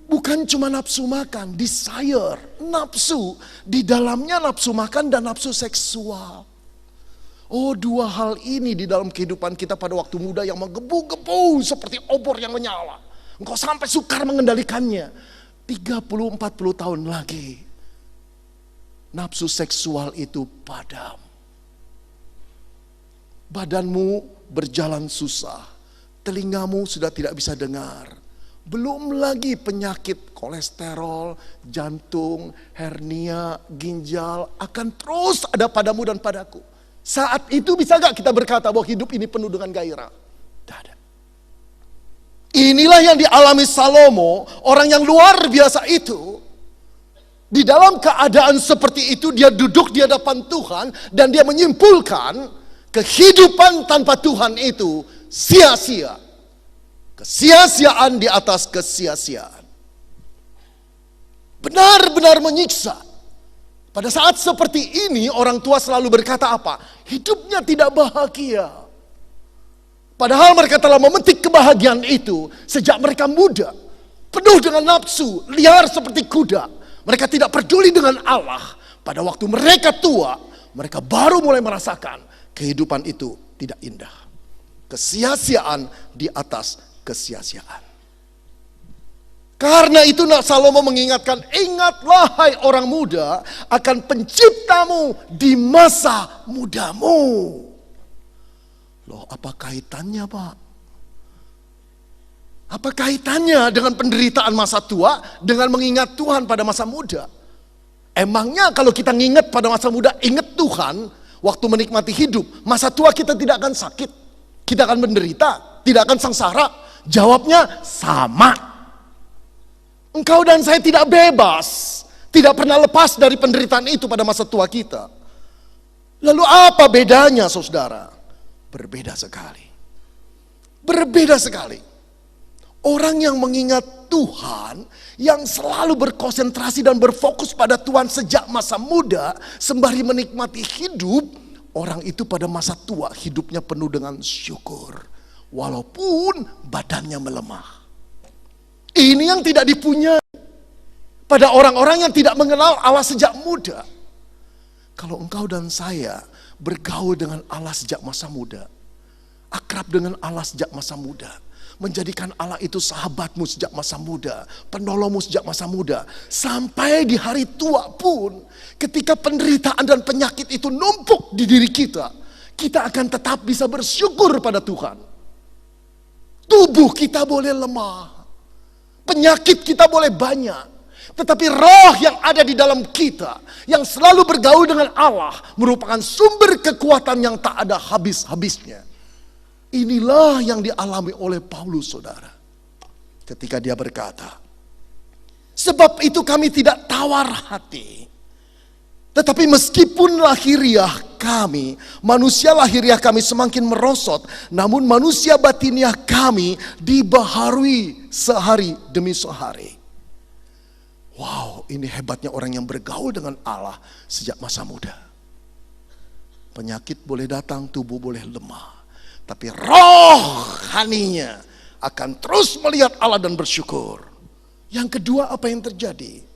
Bukan cuma nafsu makan, desire, nafsu. Di dalamnya nafsu makan dan nafsu seksual. Oh, dua hal ini di dalam kehidupan kita pada waktu muda yang menggebu-gebu seperti obor yang menyala. Engkau sampai sukar mengendalikannya. 30-40 tahun lagi, nafsu seksual itu padam. Badanmu berjalan susah, telingamu sudah tidak bisa dengar. Belum lagi penyakit kolesterol, jantung, hernia, ginjal akan terus ada padamu dan padaku. Saat itu bisa gak kita berkata bahwa hidup ini penuh dengan gairah? Tidak ada. Inilah yang dialami Salomo, orang yang luar biasa itu. Di dalam keadaan seperti itu dia duduk di hadapan Tuhan dan dia menyimpulkan kehidupan tanpa Tuhan itu sia-sia. Kesia-siaan di atas kesia-siaan. Benar-benar menyiksa. Pada saat seperti ini orang tua selalu berkata apa? Hidupnya tidak bahagia. Padahal mereka telah memetik kebahagiaan itu sejak mereka muda. Penuh dengan nafsu, liar seperti kuda. Mereka tidak peduli dengan Allah. Pada waktu mereka tua, mereka baru mulai merasakan kehidupan itu tidak indah. Kesia-siaan di atas kesia-siaan. Karena itu Salomo mengingatkan, ingatlah hai orang muda akan penciptamu di masa mudamu. Loh, apa kaitannya Pak? Apa kaitannya dengan penderitaan masa tua dengan mengingat Tuhan pada masa muda? Emangnya kalau kita nginget pada masa muda, ingat Tuhan waktu menikmati hidup, masa tua kita tidak akan sakit, kita akan menderita, tidak akan sengsara? Jawabnya sama. Engkau dan saya tidak bebas, tidak pernah lepas dari penderitaan itu pada masa tua kita. Lalu apa bedanya saudara? Berbeda sekali. Berbeda sekali. Orang yang mengingat Tuhan, yang selalu berkonsentrasi dan berfokus pada Tuhan sejak masa muda, sembari menikmati hidup, orang itu pada masa tua hidupnya penuh dengan syukur. Walaupun badannya melemah. Ini yang tidak dipunyai pada orang-orang yang tidak mengenal Allah sejak muda. Kalau engkau dan saya bergaul dengan Allah sejak masa muda, akrab dengan Allah sejak masa muda, menjadikan Allah itu sahabatmu sejak masa muda, penolongmu sejak masa muda, sampai di hari tua pun, ketika penderitaan dan penyakit itu numpuk di diri kita, kita akan tetap bisa bersyukur pada Tuhan. Tubuh kita boleh lemah, penyakit kita boleh banyak, Tetapi roh yang ada di dalam kita, yang selalu bergaul dengan Allah, merupakan sumber kekuatan yang tak ada habis-habisnya. Inilah yang dialami oleh Paulus, saudara. Ketika dia berkata, sebab itu kami tidak tawar hati. Tetapi meskipun lahiriah kami, manusia lahiriah kami semakin merosot, namun manusia batiniah kami dibaharui sehari demi sehari. Wow, ini hebatnya orang yang bergaul dengan Allah sejak masa muda. Penyakit boleh datang, tubuh boleh lemah, tapi rohaninya akan terus melihat Allah dan bersyukur. Yang kedua, apa yang terjadi?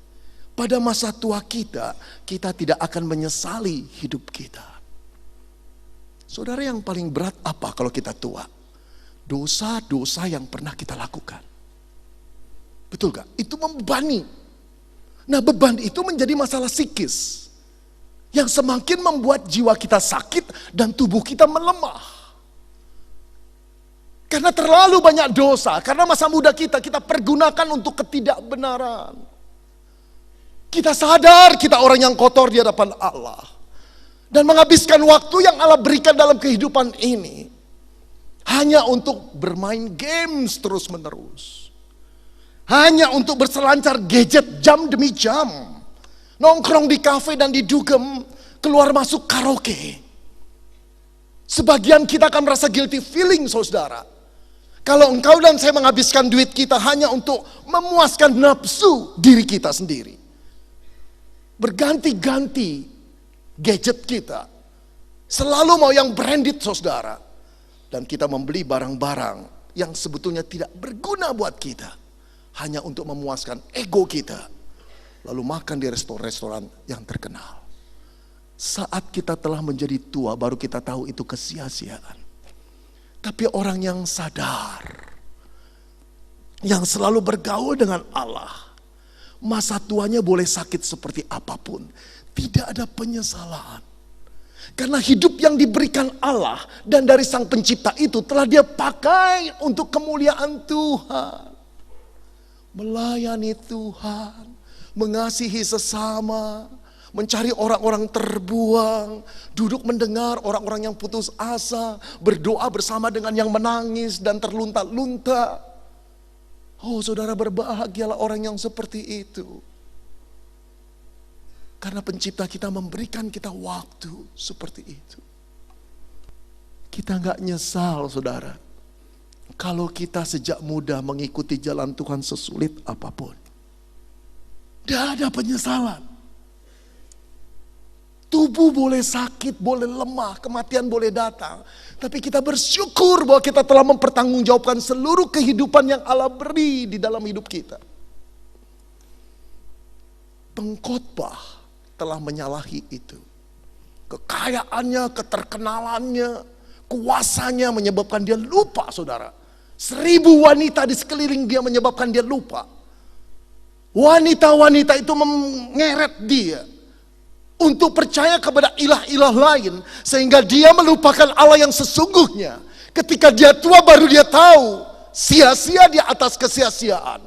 Pada masa tua kita, kita tidak akan menyesali hidup kita. Saudara, yang paling berat apa kalau kita tua? Dosa-dosa yang pernah kita lakukan. Betul gak? Itu membebani. Nah, beban itu menjadi masalah psikis yang semakin membuat jiwa kita sakit dan tubuh kita melemah. Karena terlalu banyak dosa, karena masa muda kita pergunakan untuk ketidakbenaran. Kita sadar kita orang yang kotor di hadapan Allah. Dan menghabiskan waktu yang Allah berikan dalam kehidupan ini hanya untuk bermain games terus menerus. Hanya untuk berselancar gadget jam demi jam. Nongkrong di kafe dan di dugem, keluar masuk karaoke. Sebagian kita akan merasa guilty feeling, saudara. Kalau engkau dan saya menghabiskan duit kita hanya untuk memuaskan nafsu diri kita sendiri. Berganti-ganti gadget kita. Selalu mau yang branded, saudara. Dan kita membeli barang-barang yang sebetulnya tidak berguna buat kita. Hanya untuk memuaskan ego kita. Lalu makan di restoran yang terkenal. Saat kita telah menjadi tua, baru kita tahu itu kesia-siaan. Tapi orang yang sadar, yang selalu bergaul dengan Allah, masa tuanya boleh sakit seperti apapun, tidak ada penyesalan. Karena hidup yang diberikan Allah dan dari Sang Pencipta itu telah dia pakai untuk kemuliaan Tuhan. Melayani Tuhan, mengasihi sesama, mencari orang-orang terbuang, duduk mendengar orang-orang yang putus asa, berdoa bersama dengan yang menangis dan terlunta-lunta. Oh, saudara, berbahagialah orang yang seperti itu. Karena Pencipta kita memberikan kita waktu seperti itu. Kita gak nyesal, saudara, kalau kita sejak muda mengikuti jalan Tuhan sesulit apapun. Tidak ada penyesalan. Tubuh boleh sakit, boleh lemah, kematian boleh datang. Tapi kita bersyukur bahwa kita telah mempertanggungjawabkan seluruh kehidupan yang Allah beri di dalam hidup kita. Pengkhotbah telah menyalahi itu. Kekayaannya, keterkenalannya, kuasanya menyebabkan dia lupa, saudara. 1000 wanita di sekeliling dia menyebabkan dia lupa. Wanita-wanita itu mengeret dia untuk percaya kepada ilah-ilah lain, sehingga dia melupakan Allah yang sesungguhnya. Ketika dia tua baru dia tahu sia-sia di atas kesia-siaan.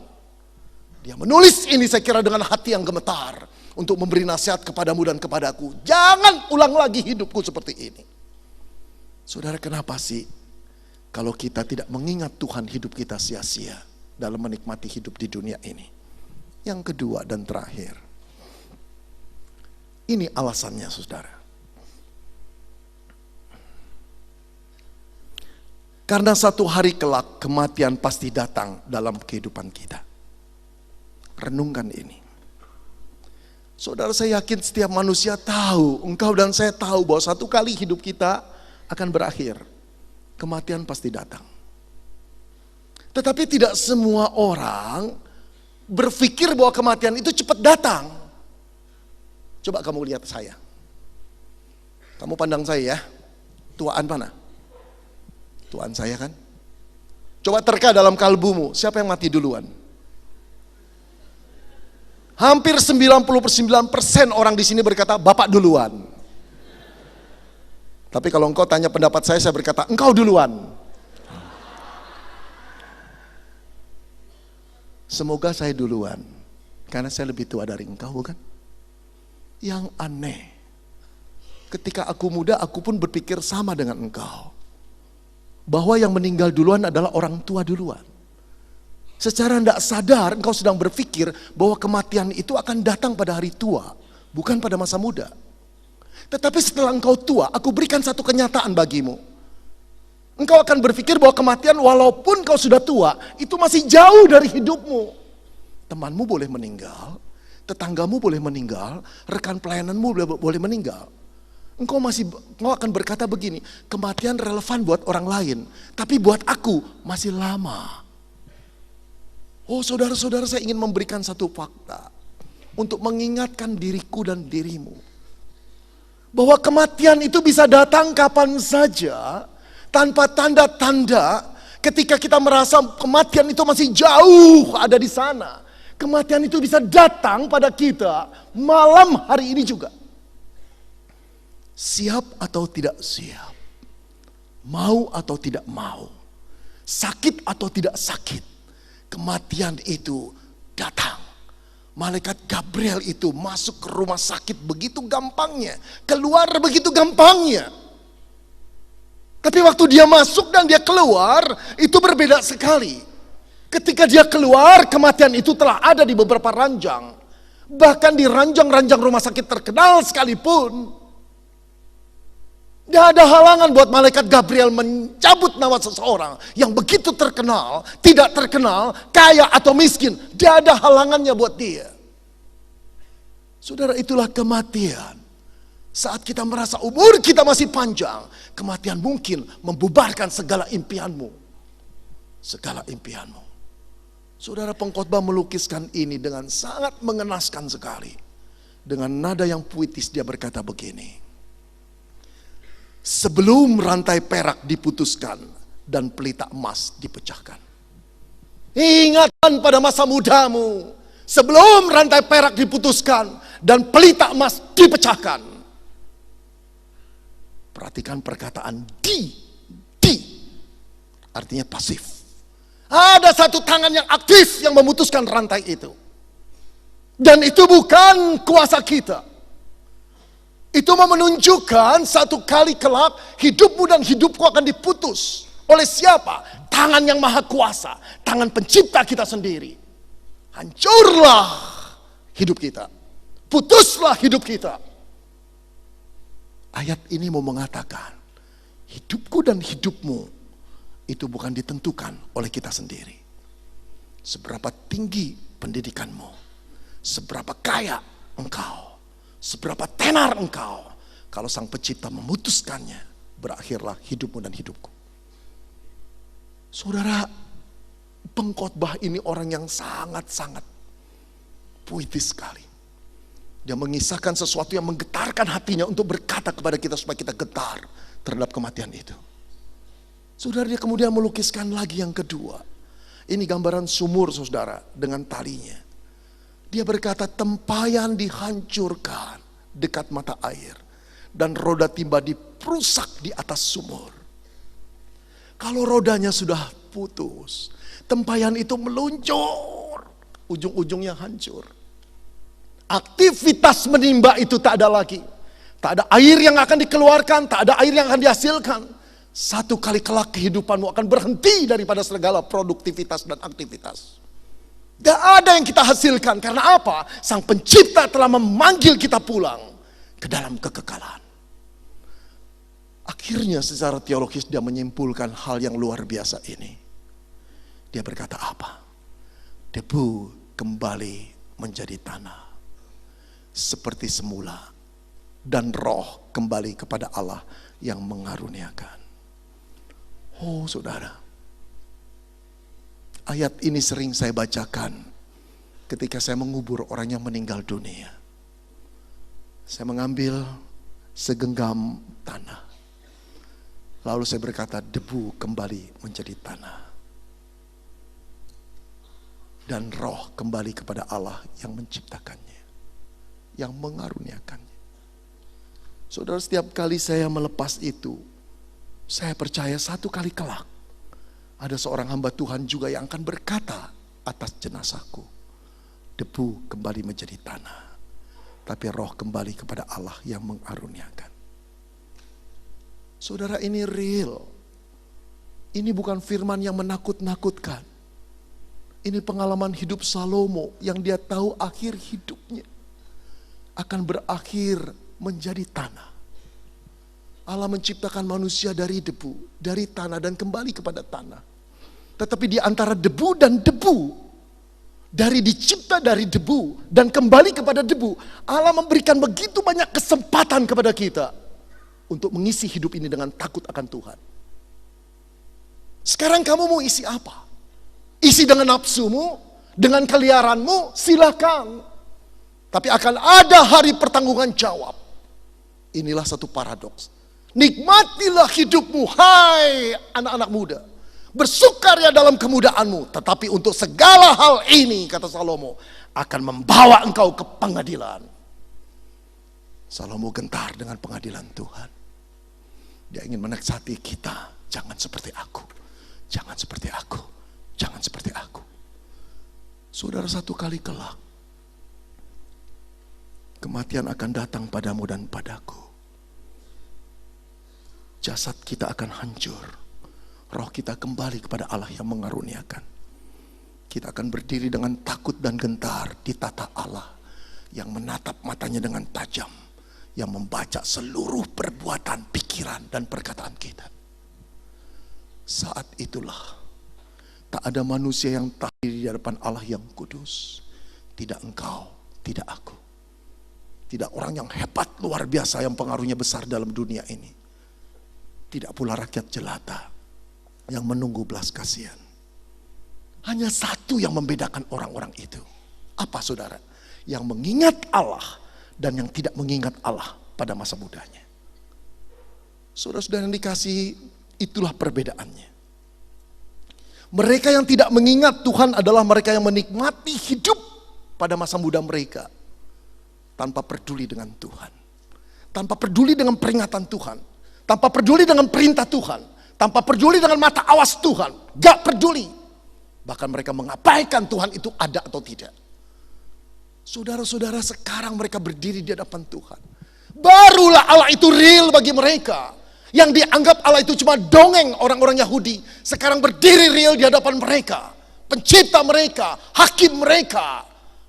Dia menulis ini, saya kira, dengan hati yang gemetar untuk memberi nasihat kepadamu dan kepadaku. Jangan ulang lagi hidupku seperti ini. Saudara, kenapa sih kalau kita tidak mengingat Tuhan, hidup kita sia-sia dalam menikmati hidup di dunia ini? Yang kedua dan terakhir, ini alasannya, saudara. Karena satu hari kelak kematian pasti datang dalam kehidupan kita. Renungkan ini. Saudara, saya yakin setiap manusia tahu, engkau dan saya tahu bahwa satu kali hidup kita akan berakhir. Kematian pasti datang. Tetapi tidak semua orang berpikir bahwa kematian itu cepat datang. Coba kamu lihat saya. Kamu pandang saya ya. Tuaan mana? Tuaan saya kan? Coba terka dalam kalbumu, siapa yang mati duluan? Hampir 99% orang di sini berkata, Bapak duluan. Tapi kalau engkau tanya pendapat saya berkata, engkau duluan. Semoga saya duluan. Karena saya lebih tua dari engkau, bukan? Yang aneh, ketika aku muda, aku pun berpikir sama dengan engkau. Bahwa yang meninggal duluan adalah orang tua duluan. Secara tidak sadar engkau sedang berpikir bahwa kematian itu akan datang pada hari tua, bukan pada masa muda. Tetapi setelah engkau tua, aku berikan satu kenyataan bagimu. Engkau akan berpikir bahwa kematian walaupun kau sudah tua, itu masih jauh dari hidupmu. Temanmu boleh meninggal, tetanggamu boleh meninggal, rekan pelayananmu boleh meninggal. Engkau akan berkata begini, kematian relevan buat orang lain, tapi buat aku masih lama. Oh saudara-saudara, saya ingin memberikan satu fakta untuk mengingatkan diriku dan dirimu. Bahwa kematian itu bisa datang kapan saja, tanpa tanda-tanda. Ketika kita merasa kematian itu masih jauh ada di sana, kematian itu bisa datang pada kita malam hari ini juga. Siap atau tidak siap, mau atau tidak mau, sakit atau tidak sakit, kematian itu datang. Malaikat Gabriel itu masuk ke rumah sakit begitu gampangnya, keluar begitu gampangnya. Tapi waktu dia masuk dan dia keluar, itu berbeda sekali. Ketika dia keluar, kematian itu telah ada di beberapa ranjang. Bahkan di ranjang-ranjang rumah sakit terkenal sekalipun. Tidak ada halangan buat malaikat Gabriel mencabut nyawa seseorang yang begitu terkenal, tidak terkenal, kaya atau miskin. Tidak ada halangannya buat dia. Saudara, itulah kematian. Saat kita merasa umur kita masih panjang, kematian mungkin membubarkan segala impianmu. Segala impianmu. Saudara, pengkhotbah melukiskan ini dengan sangat mengenaskan sekali. Dengan nada yang puitis dia berkata begini. Sebelum rantai perak diputuskan dan pelita emas dipecahkan. Ingatkan pada masa mudamu. Sebelum rantai perak diputuskan dan pelita emas dipecahkan. Perhatikan perkataan di. Artinya pasif. Ada satu tangan yang aktif yang memutuskan rantai itu. Dan itu bukan kuasa kita. Itu menunjukkan satu kali kelak hidupmu dan hidupku akan diputus. Oleh siapa? Tangan yang maha kuasa. Tangan pencipta kita sendiri. Hancurlah hidup kita. Putuslah hidup kita. Ayat ini mau mengatakan, hidupku dan hidupmu itu bukan ditentukan oleh kita sendiri. Seberapa tinggi pendidikanmu, seberapa kaya engkau, seberapa tenar engkau, kalau Sang Pencipta memutuskannya, berakhirlah hidupmu dan hidupku. Saudara, pengkhotbah ini orang yang sangat-sangat puitis sekali. Dia mengisahkan sesuatu yang menggetarkan hatinya untuk berkata kepada kita supaya kita getar terhadap kematian itu. Saudara, dia kemudian melukiskan lagi yang kedua. Ini gambaran sumur, saudara, dengan talinya. Dia berkata, tempayan dihancurkan dekat mata air, dan roda timba diperusak di atas sumur. Kalau rodanya sudah putus, tempayan itu meluncur, ujung-ujungnya hancur. Aktivitas menimba itu tak ada lagi. Tak ada air yang akan dikeluarkan, tak ada air yang akan dihasilkan. Satu kali kelak kehidupanmu akan berhenti daripada segala produktivitas dan aktivitas. Tidak ada yang kita hasilkan. Karena apa? Sang Pencipta telah memanggil kita pulang ke dalam kekekalan. Akhirnya secara teologis dia menyimpulkan hal yang luar biasa ini. Dia berkata apa? Debu kembali menjadi tanah seperti semula, dan roh kembali kepada Allah yang mengaruniakan. Oh saudara, ayat ini sering saya bacakan ketika saya mengubur orang yang meninggal dunia. Saya mengambil segenggam tanah, lalu saya berkata, debu kembali menjadi tanah, dan roh kembali kepada Allah yang menciptakannya, yang mengaruniakannya. Saudara, setiap kali saya melepas itu, saya percaya satu kali kelak ada seorang hamba Tuhan juga yang akan berkata atas jenazahku, debu kembali menjadi tanah, tapi roh kembali kepada Allah yang mengaruniakan. Saudara, ini real. Ini bukan firman yang menakut-nakutkan. Ini pengalaman hidup Salomo yang dia tahu akhir hidupnya akan berakhir menjadi tanah. Allah menciptakan manusia dari debu, dari tanah dan kembali kepada tanah. Tetapi di antara debu dan debu, dari dicipta dari debu dan kembali kepada debu, Allah memberikan begitu banyak kesempatan kepada kita untuk mengisi hidup ini dengan takut akan Tuhan. Sekarang kamu mau isi apa? Isi dengan nafsumu, dengan keliaranmu, silakan. Tapi akan ada hari pertanggungan jawab. Inilah satu paradoks. Nikmatilah hidupmu, hai anak-anak muda. Bersukaria dalam kemudaanmu. Tetapi untuk segala hal ini, kata Salomo, akan membawa engkau ke pengadilan. Salomo gentar dengan pengadilan Tuhan. Dia ingin menasihati kita. Jangan seperti aku. Jangan seperti aku. Jangan seperti aku. Saudara, satu kali kelak kematian akan datang padamu dan padaku. Jasad kita akan hancur. Roh kita kembali kepada Allah yang mengaruniakan. Kita akan berdiri dengan takut dan gentar di tata Allah yang menatap matanya dengan tajam, yang membaca seluruh perbuatan, pikiran, dan perkataan kita. Saat itulah tak ada manusia yang tahu di hadapan Allah yang kudus. Tidak engkau, tidak aku. Tidak orang yang hebat, luar biasa, yang pengaruhnya besar dalam dunia ini. Tidak pula rakyat jelata yang menunggu belas kasihan. Hanya satu yang membedakan orang-orang itu. Apa, saudara? Yang mengingat Allah dan yang tidak mengingat Allah pada masa mudanya. Saudara-saudara yang dikasihi, itulah perbedaannya. Mereka yang tidak mengingat Tuhan adalah mereka yang menikmati hidup pada masa muda mereka tanpa peduli dengan Tuhan, tanpa peduli dengan peringatan Tuhan, tanpa peduli dengan perintah Tuhan, tanpa peduli dengan mata awas Tuhan, gak peduli. Bahkan mereka mengabaikan Tuhan itu ada atau tidak. Saudara-saudara, sekarang mereka berdiri di hadapan Tuhan. Barulah Allah itu real bagi mereka. Yang dianggap Allah itu cuma dongeng orang-orang Yahudi, sekarang berdiri real di hadapan mereka. Pencipta mereka, hakim mereka.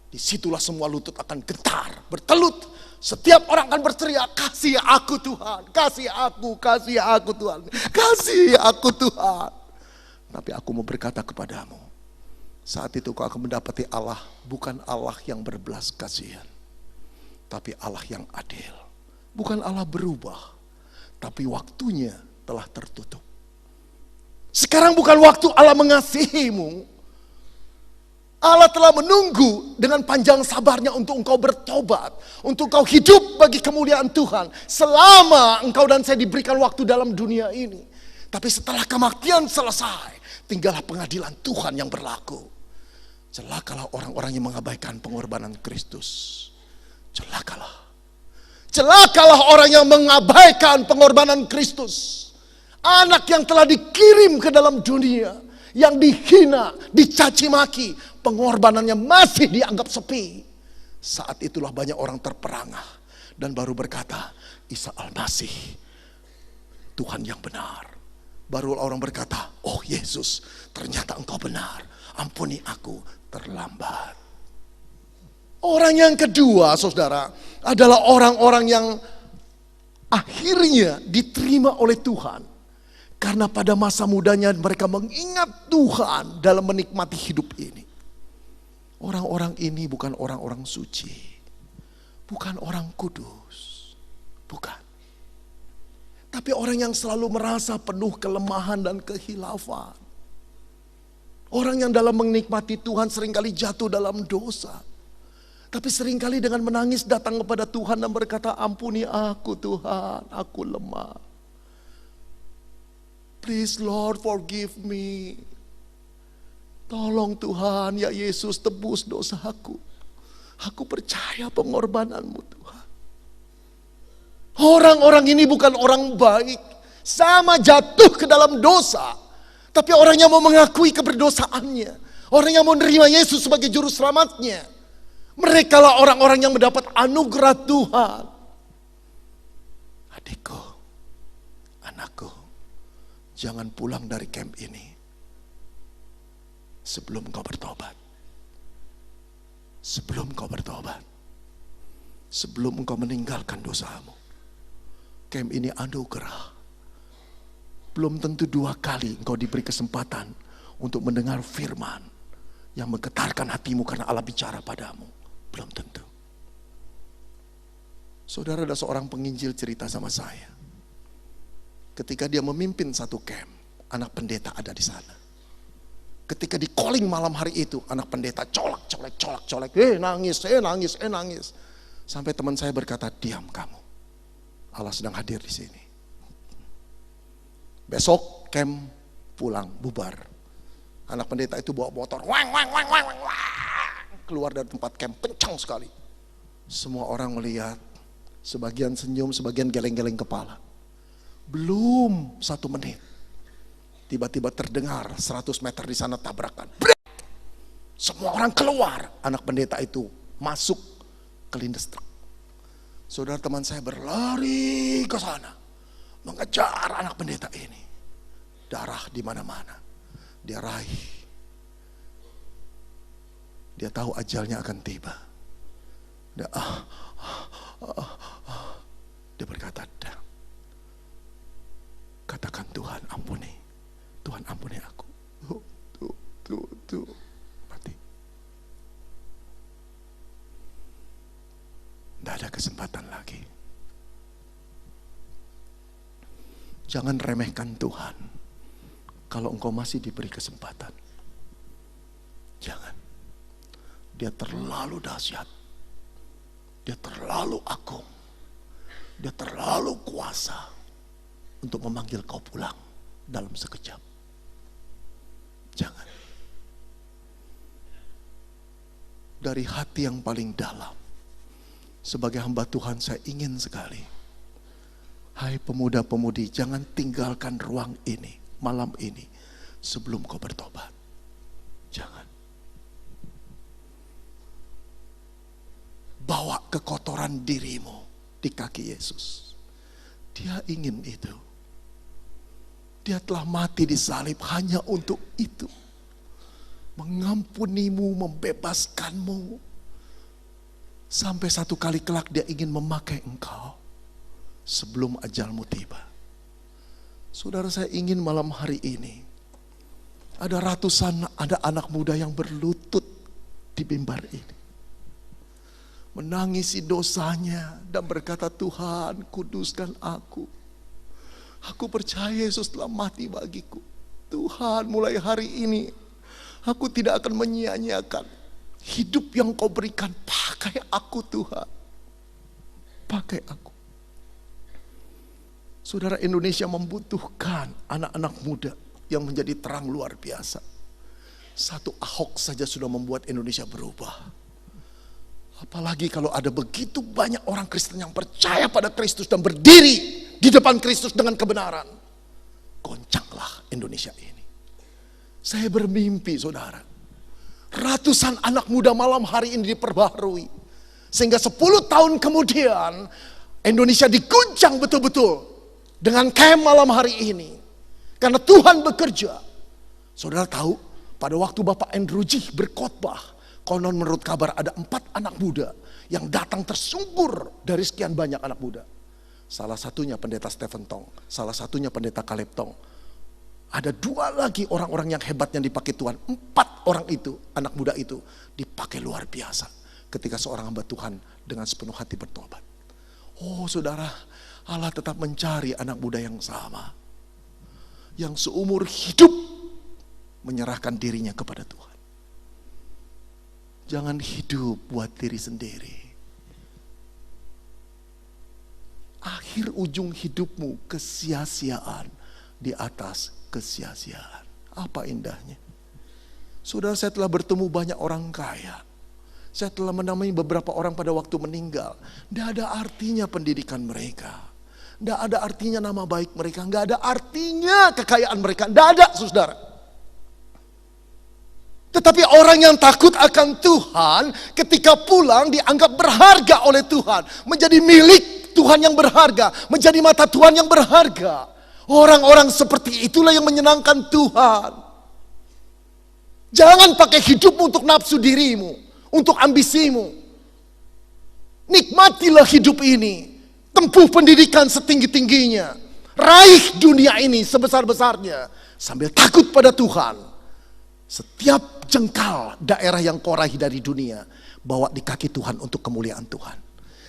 Disitulah semua lutut akan getar, bertelut. Setiap orang akan berteriak, kasih aku Tuhan, kasih aku Tuhan, kasih aku Tuhan. Tapi aku mau berkata kepadamu, saat itu kau akan mendapati Allah, bukan Allah yang berbelas kasihan, tapi Allah yang adil. Bukan Allah berubah, tapi waktunya telah tertutup. Sekarang bukan waktu Allah mengasihimu. Allah telah menunggu dengan panjang sabarnya untuk engkau bertobat, untuk engkau hidup bagi kemuliaan Tuhan, selama engkau dan saya diberikan waktu dalam dunia ini. Tapi setelah kematian selesai, tinggallah pengadilan Tuhan yang berlaku. Celakalah orang-orang yang mengabaikan pengorbanan Kristus. Celakalah. Celakalah orang yang mengabaikan pengorbanan Kristus. Anak yang telah dikirim ke dalam dunia, yang dihina, dicaci maki, pengorbanannya masih dianggap sepi. Saat itulah banyak orang terperangah dan baru berkata, Isa Al-Masih, Tuhan yang benar. Baru orang berkata, oh Yesus, ternyata engkau benar, ampuni aku, terlambat. Orang yang kedua, saudara, adalah orang-orang yang akhirnya diterima oleh Tuhan. Karena pada masa mudanya mereka mengingat Tuhan dalam menikmati hidup ini. Orang-orang ini bukan orang-orang suci, bukan orang kudus, bukan. Tapi orang yang selalu merasa penuh kelemahan dan kehilafan. Orang yang dalam menikmati Tuhan seringkali jatuh dalam dosa. Tapi seringkali dengan menangis datang kepada Tuhan dan berkata, ampuni aku Tuhan, aku lemah. Please Lord, forgive me. Tolong Tuhan, ya Yesus, tebus dosaku. Aku percaya pengorbananmu Tuhan. Orang-orang ini bukan orang baik. Sama jatuh ke dalam dosa. Tapi orang yang mau mengakui keberdosaannya. Orang yang mau menerima Yesus sebagai juru selamatnya. Merekalah orang-orang yang mendapat anugerah Tuhan. Adikku, anakku, jangan pulang dari camp ini sebelum kau bertobat. Sebelum kau bertobat. Sebelum engkau meninggalkan dosamu. Camp ini anugerah. Belum tentu 2 kali engkau diberi kesempatan untuk mendengar firman yang menggetarkan hatimu karena Allah bicara padamu. Belum tentu. Saudara, ada seorang penginjil cerita sama saya. Ketika dia memimpin satu camp, anak pendeta ada di sana. Ketika di calling malam hari itu, anak pendeta colak, nangis. Sampai teman saya berkata, diam kamu. Allah sedang hadir di sini. Besok camp pulang, bubar. Anak pendeta itu bawa motor, keluar dari tempat camp, kencang sekali. Semua orang melihat, sebagian senyum, sebagian geleng-geleng kepala. Belum 1 menit, tiba-tiba terdengar 100 meter di sana tabrakan. Semua orang keluar, anak pendeta itu masuk ke lindes truk. Saudara, teman saya berlari ke sana, mengejar anak pendeta ini. Darah di mana-mana. Dia raih. Dia tahu ajalnya akan tiba. Dia berkata, katakan Tuhan ampuni. Tuhan ampuni aku. Tuh. Mati. Tidak ada kesempatan lagi. Jangan remehkan Tuhan kalau engkau masih diberi kesempatan. Jangan. Dia terlalu dahsyat. Dia terlalu agung. Dia terlalu kuasa untuk memanggil kau pulang dalam sekejap. Jangan. Dari hati yang paling dalam, sebagai hamba Tuhan, saya ingin sekali, hai pemuda-pemudi, jangan tinggalkan ruang ini, malam ini, sebelum kau bertobat. Jangan. Bawa kekotoran dirimu di kaki Yesus. Dia ingin itu. Dia telah mati di salib hanya untuk itu. Mengampunimu, membebaskanmu. Sampai satu kali kelak dia ingin memakai engkau sebelum ajalmu tiba. Saudara, saya ingin malam hari ini ada anak muda yang berlutut di mimbar ini, menangisi dosanya dan berkata, Tuhan, kuduskan aku. Aku percaya Yesus telah mati bagiku. Tuhan, mulai hari ini aku tidak akan menyia-nyiakan hidup yang kau berikan. Pakai aku Tuhan. Pakai aku. Saudara, Indonesia membutuhkan anak-anak muda yang menjadi terang luar biasa. Satu Ahok saja sudah membuat Indonesia berubah. Apalagi kalau ada begitu banyak orang Kristen yang percaya pada Kristus dan berdiri di depan Kristus dengan kebenaran. Goncanglah Indonesia ini. Saya bermimpi, saudara, ratusan anak muda malam hari ini diperbaharui. Sehingga 10 tahun kemudian Indonesia diguncang betul-betul dengan camp malam hari ini. Karena Tuhan bekerja. Saudara tahu, pada waktu Bapak Andrew G berkhotbah, konon menurut kabar ada 4 anak muda yang datang tersungkur dari sekian banyak anak muda. Salah satunya pendeta Stephen Tong, salah satunya pendeta Caleb Tong. Ada 2 lagi orang-orang yang hebat yang dipakai Tuhan. 4 orang itu, anak muda itu dipakai luar biasa ketika seorang hamba Tuhan dengan sepenuh hati bertobat. Oh saudara, Allah tetap mencari anak muda yang sama, yang seumur hidup menyerahkan dirinya kepada Tuhan. Jangan hidup buat diri sendiri. Akhir ujung hidupmu kesia-siaan di atas kesia-siaan. Apa indahnya? Saudara, saya telah bertemu banyak orang kaya. Saya telah menemui beberapa orang pada waktu meninggal. Tidak ada artinya pendidikan mereka. Tidak ada artinya nama baik mereka. Tidak ada artinya kekayaan mereka. Tidak ada, saudara. Tetapi orang yang takut akan Tuhan ketika pulang dianggap berharga oleh Tuhan. Menjadi milik Tuhan yang berharga. Menjadi mata Tuhan yang berharga. Orang-orang seperti itulah yang menyenangkan Tuhan. Jangan pakai hidupmu untuk nafsu dirimu. Untuk ambisimu. Nikmatilah hidup ini. Tempuh pendidikan setinggi-tingginya. Raih dunia ini sebesar-besarnya. Sambil takut pada Tuhan. Setiap jengkal daerah yang kau raih dari dunia, bawa di kaki Tuhan untuk kemuliaan Tuhan.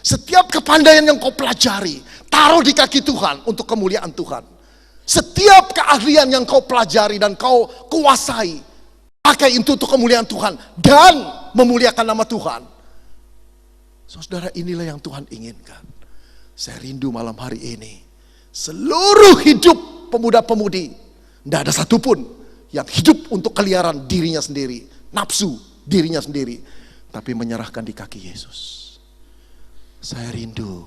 Setiap kepandaian yang kau pelajari, taruh di kaki Tuhan untuk kemuliaan Tuhan. Setiap keahlian yang kau pelajari dan kau kuasai, pakai itu untuk kemuliaan Tuhan dan memuliakan nama Tuhan. Saudara, inilah yang Tuhan inginkan. Saya rindu malam hari ini, seluruh hidup pemuda-pemudi, tidak ada satupun yang hidup untuk keliaran dirinya sendiri, nafsu dirinya sendiri, tapi menyerahkan di kaki Yesus. Saya rindu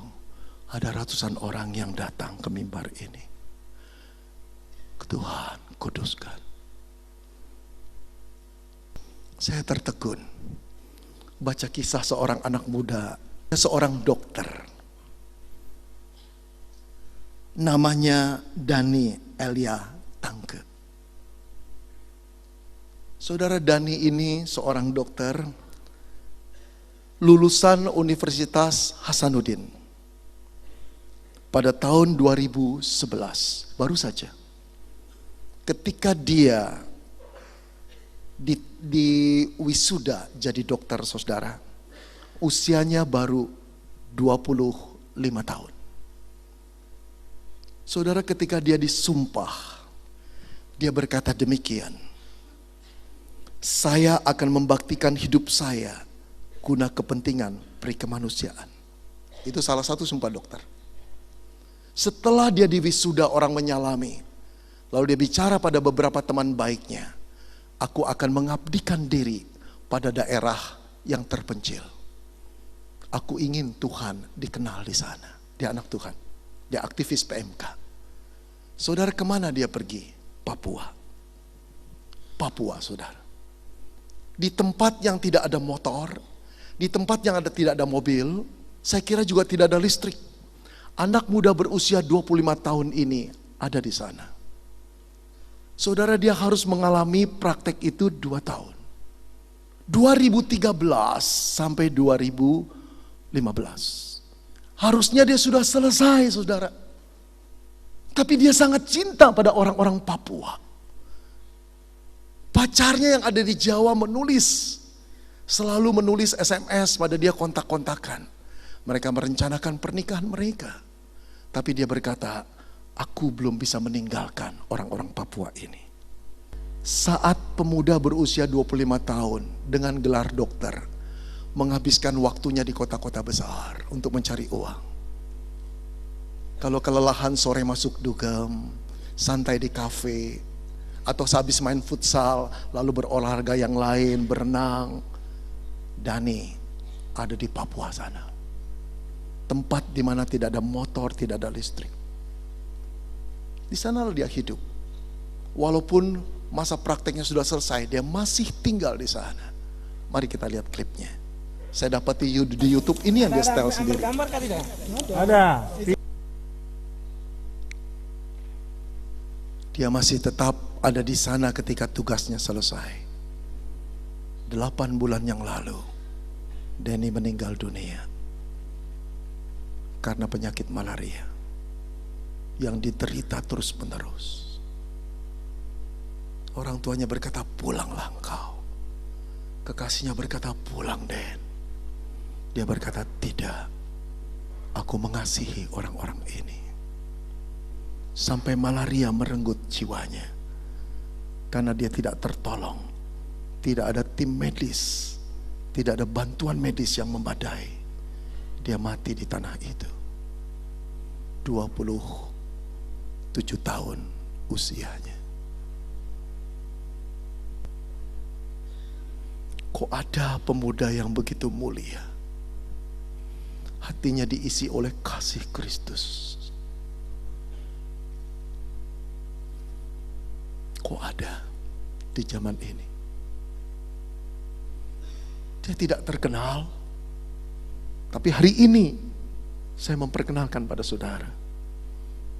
ada ratusan orang yang datang ke mimbar ini. Tuhan, kuduskan. Saya tertegun baca kisah seorang anak muda, seorang dokter. Namanya Dani Elia Tangke. Saudara, Dani ini seorang dokter lulusan Universitas Hasanuddin pada tahun 2011, baru saja. Ketika dia di wisuda jadi dokter, saudara, usianya baru 25 tahun. Saudara, ketika dia disumpah, dia berkata demikian, saya akan membaktikan hidup saya guna kepentingan perikemanusiaan. Itu salah satu sumpah dokter. Setelah dia diwisuda, orang menyalami. Lalu dia bicara pada beberapa teman baiknya. Aku akan mengabdikan diri pada daerah yang terpencil. Aku ingin Tuhan dikenal di sana. Dia anak Tuhan. Dia aktivis PMK. Saudara, kemana dia pergi? Papua. Papua, saudara. Di tempat yang tidak ada motor, di tempat yang tidak ada mobil, saya kira juga tidak ada listrik. Anak muda berusia 25 tahun ini ada di sana. Saudara, dia harus mengalami praktek itu 2 tahun. 2013 sampai 2015. Harusnya dia sudah selesai, saudara. Tapi dia sangat cinta pada orang-orang Papua. Pacarnya yang ada di Jawa selalu menulis SMS pada dia, kontak-kontakan. Mereka merencanakan pernikahan mereka. Tapi dia berkata, aku belum bisa meninggalkan orang-orang Papua ini. Saat pemuda berusia 25 tahun dengan gelar dokter, menghabiskan waktunya di kota-kota besar untuk mencari uang. Kalau kelelahan sore masuk dugem, santai di kafe, atau sehabis main futsal, lalu berolahraga yang lain, berenang. Dani ada di Papua sana. Tempat di mana tidak ada motor, tidak ada listrik. Di sana dia hidup. Walaupun masa prakteknya sudah selesai, dia masih tinggal di sana. Mari kita lihat klipnya. Saya dapat di YouTube, ini yang dia setel sendiri. Ada. Dia masih tetap ada di sana ketika tugasnya selesai. 8 bulan yang lalu, Dani meninggal dunia karena penyakit malaria yang diderita terus-menerus. Orang tuanya berkata, pulanglah engkau. Kekasihnya berkata, pulang Den. Dia berkata, tidak, aku mengasihi orang-orang ini. Sampai malaria merenggut jiwanya. Karena dia tidak tertolong. Tidak ada tim medis. Tidak ada bantuan medis yang memadai. Dia mati di tanah itu. 27 tahun usianya. Kok ada pemuda yang begitu mulia, hatinya diisi oleh kasih Kristus. Kok ada di zaman ini? Dia tidak terkenal. Tapi hari ini saya memperkenalkan pada saudara.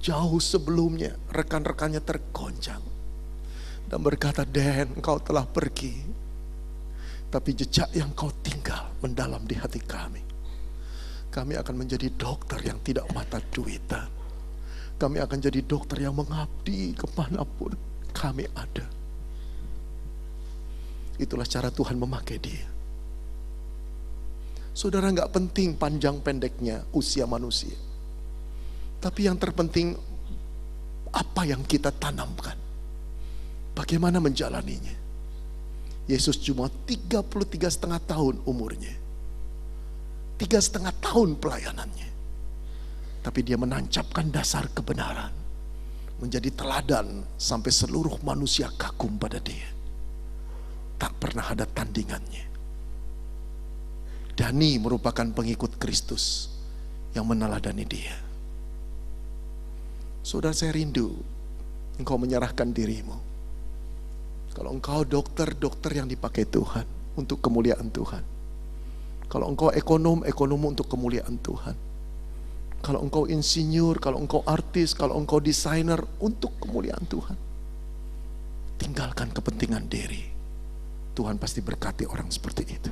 Jauh sebelumnya rekan-rekannya tergoncang dan berkata, Dan, engkau telah pergi, tapi jejak yang kau tinggal mendalam di hati kami. Kami akan menjadi dokter yang tidak mata duitan. Kami akan jadi dokter yang mengabdi kemanapun kami ada. Itulah cara Tuhan memakai dia. Saudara, gak penting panjang pendeknya usia manusia, tapi yang terpenting apa yang kita tanamkan, bagaimana menjalaninya. Yesus cuma 33,5 tahun umurnya, 3,5 tahun pelayanannya, tapi dia menancapkan dasar kebenaran, menjadi teladan sampai seluruh manusia kagum pada dia. Tak pernah ada tandingannya. Dani merupakan pengikut Kristus yang meneladani dia. Saudara, saya rindu engkau menyerahkan dirimu. Kalau engkau dokter yang dipakai Tuhan untuk kemuliaan Tuhan. Kalau engkau ekonom untuk kemuliaan Tuhan. Kalau engkau insinyur, kalau engkau artis, kalau engkau desainer untuk kemuliaan Tuhan. Tinggalkan kepentingan diri. Tuhan pasti berkati orang seperti itu.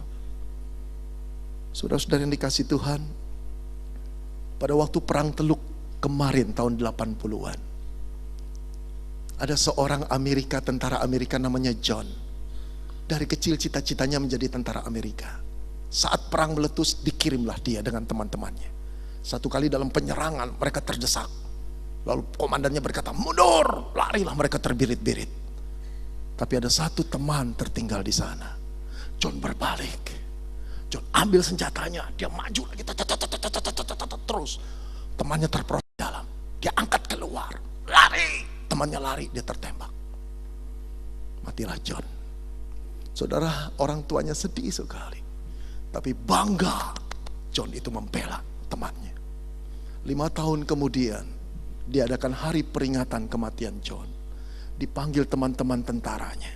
Saudara-saudara yang dikasih Tuhan, pada waktu perang Teluk kemarin tahun 80-an, ada seorang tentara Amerika namanya John. Dari kecil cita-citanya menjadi tentara Amerika. Saat perang meletus, dikirimlah dia dengan teman-temannya. Satu kali dalam penyerangan mereka terdesak, lalu komandannya berkata, mundur, larilah mereka terbirit-birit. Tapi ada satu teman tertinggal di sana. John berbalik, John ambil senjatanya, dia maju lagi, terus temannya terperosok dalam, dia angkat keluar, lari, temannya lari, dia tertembak, matilah John. Saudara, orang tuanya sedih sekali, tapi bangga John itu membela temannya. 5 tahun kemudian diadakan hari peringatan kematian John, dipanggil teman-teman tentaranya.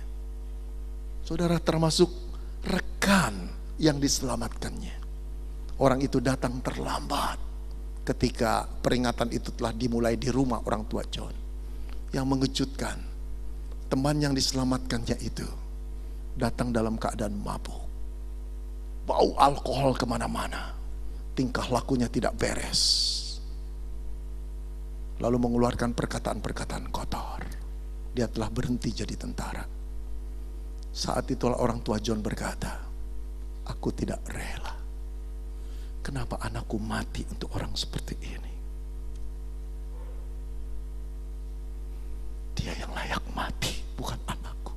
Saudara, termasuk rekan yang diselamatkannya. Orang itu datang terlambat ketika peringatan itu telah dimulai di rumah orang tua John. Yang mengejutkan, teman yang diselamatkannya itu datang dalam keadaan mabuk, bau alkohol kemana-mana, tingkah lakunya tidak beres, lalu mengeluarkan perkataan-perkataan kotor. Dia telah berhenti jadi tentara. Saat itulah orang tua John berkata, aku tidak rela. Kenapa anakku mati untuk orang seperti ini? Dia yang layak mati, bukan anakku.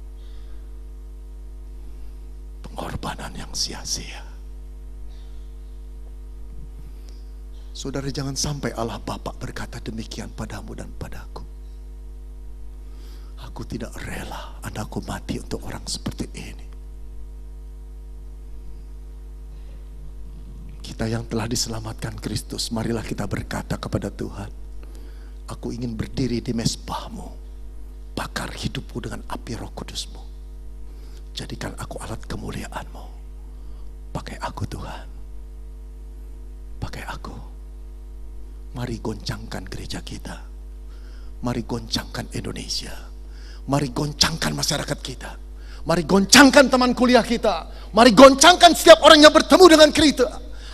Pengorbanan yang sia-sia. Saudara, jangan sampai Allah Bapa berkata demikian padamu dan padaku. Aku tidak rela anakku mati untuk orang seperti ini. Kita yang telah diselamatkan Kristus, marilah kita berkata kepada Tuhan, aku ingin berdiri di mezbahmu, bakar hidupku dengan api Roh Kudusmu. Jadikan aku alat kemuliaanmu. Pakai aku Tuhan, pakai aku. Mari goncangkan gereja kita, mari goncangkan Indonesia, mari goncangkan masyarakat kita, mari goncangkan teman kuliah kita, mari goncangkan setiap orang yang bertemu dengan kita,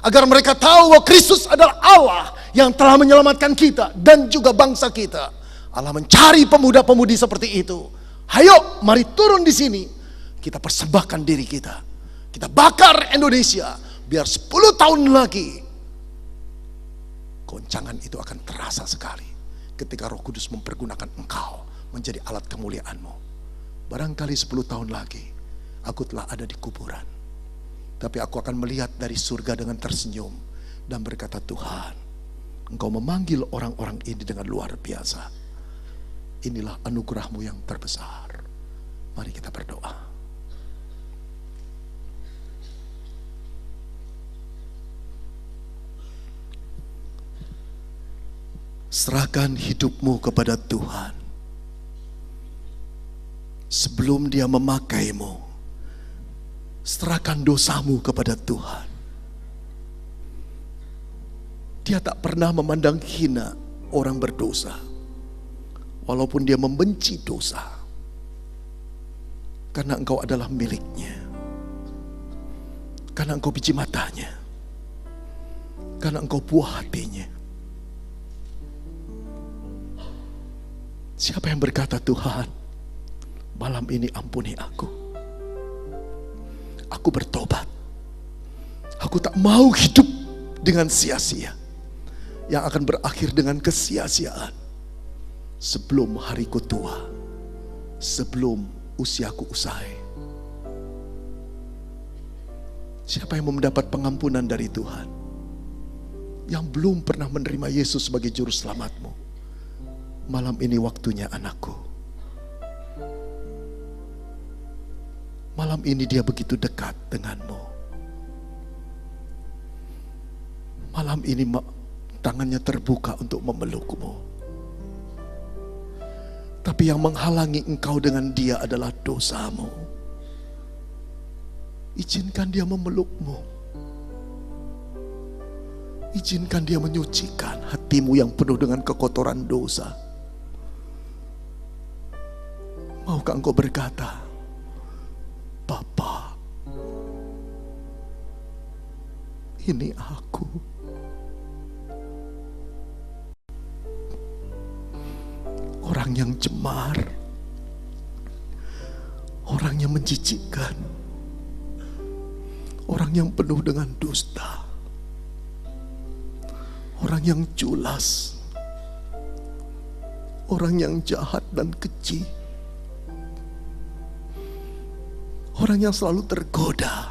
agar mereka tahu bahwa Kristus adalah Allah yang telah menyelamatkan kita dan juga bangsa kita. Allah mencari pemuda-pemudi seperti itu. Hayo, mari turun di sini. Kita persembahkan diri kita. Kita bakar Indonesia. Biar 10 tahun lagi goncangan itu akan terasa sekali ketika Roh Kudus mempergunakan engkau menjadi alat kemuliaanmu. Barangkali 10 tahun lagi aku telah ada di kuburan, tapi aku akan melihat dari surga dengan tersenyum dan berkata, Tuhan, engkau memanggil orang-orang ini dengan luar biasa. Inilah anugerahmu yang terbesar. Mari kita berdoa. Serahkan hidupmu kepada Tuhan. Sebelum Dia memakaimu, Serahkan dosamu kepada Tuhan. Dia tak pernah memandang hina orang berdosa, walaupun dia membenci dosa, karena engkau adalah miliknya, karena engkau biji matanya, karena engkau buah hatinya. Siapa yang berkata, Tuhan, malam ini ampuni aku, aku bertobat, aku tak mau hidup dengan sia-sia, yang akan berakhir dengan kesia-siaan sebelum hariku tua, sebelum usiaku usai. Siapa yang mau mendapat pengampunan dari Tuhan, yang belum pernah menerima Yesus sebagai juru selamatmu? Malam ini waktunya, anakku. Malam ini dia begitu dekat denganmu. Malam ini tangannya terbuka untuk memelukmu. Tapi yang menghalangi engkau dengan dia adalah dosamu. Izinkan dia memelukmu. Izinkan dia menyucikan hatimu yang penuh dengan kekotoran dosa. Maukah engkau berkata, Bapa, ini aku. Orang yang cemar, orang yang menjijikkan, orang yang penuh dengan dusta, orang yang culas, orang yang jahat dan keji, orang yang selalu tergoda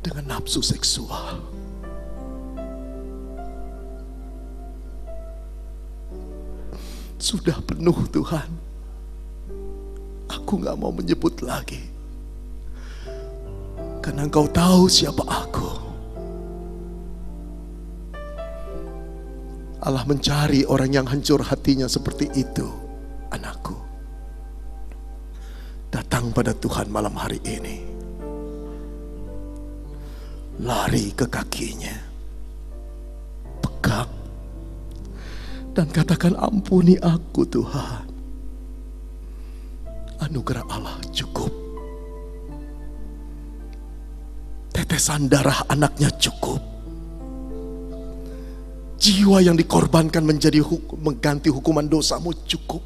dengan nafsu seksual. Sudah penuh, Tuhan. Aku gak mau menyebut lagi, karena Engkau tahu siapa aku. Allah mencari orang yang hancur hatinya seperti itu, anakku. Datang pada Tuhan malam hari ini. Lari ke kakinya, pegang, dan katakan, ampuni aku Tuhan. Anugerah Allah cukup. Tetesan darah anaknya cukup. Jiwa yang dikorbankan menjadi mengganti hukuman dosamu cukup.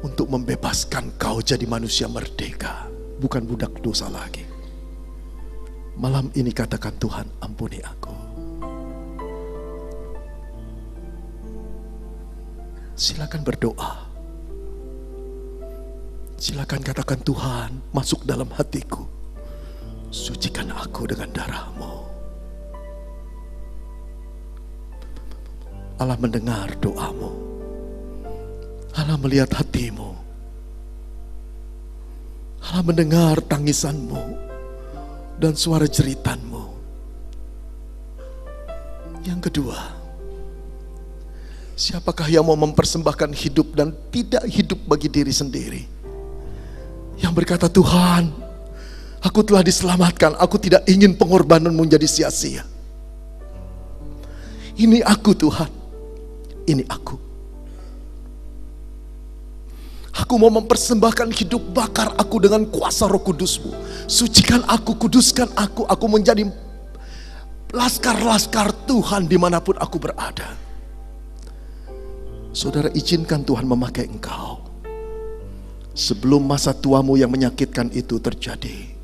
Untuk membebaskan kau jadi manusia merdeka, bukan budak dosa lagi. Malam ini katakan, Tuhan, ampuni aku. Silakan berdoa. Silakan katakan, Tuhan, masuk dalam hatiku. Sucikan aku dengan darah-Mu. Allah mendengar doamu. Allah melihat hatimu. Allah mendengar tangisanmu dan suara jeritanmu. Yang kedua, siapakah yang mau mempersembahkan hidup dan tidak hidup bagi diri sendiri? Yang berkata, Tuhan, aku telah diselamatkan, aku tidak ingin pengorbananmu menjadi sia-sia. Ini aku, Tuhan, ini aku. Aku mau mempersembahkan hidup, bakar aku dengan kuasa Roh Kudus-Mu. Sucikan aku, kuduskan aku menjadi laskar-laskar Tuhan dimanapun aku berada. Saudara, izinkan Tuhan memakai engkau sebelum masa tuamu yang menyakitkan itu terjadi,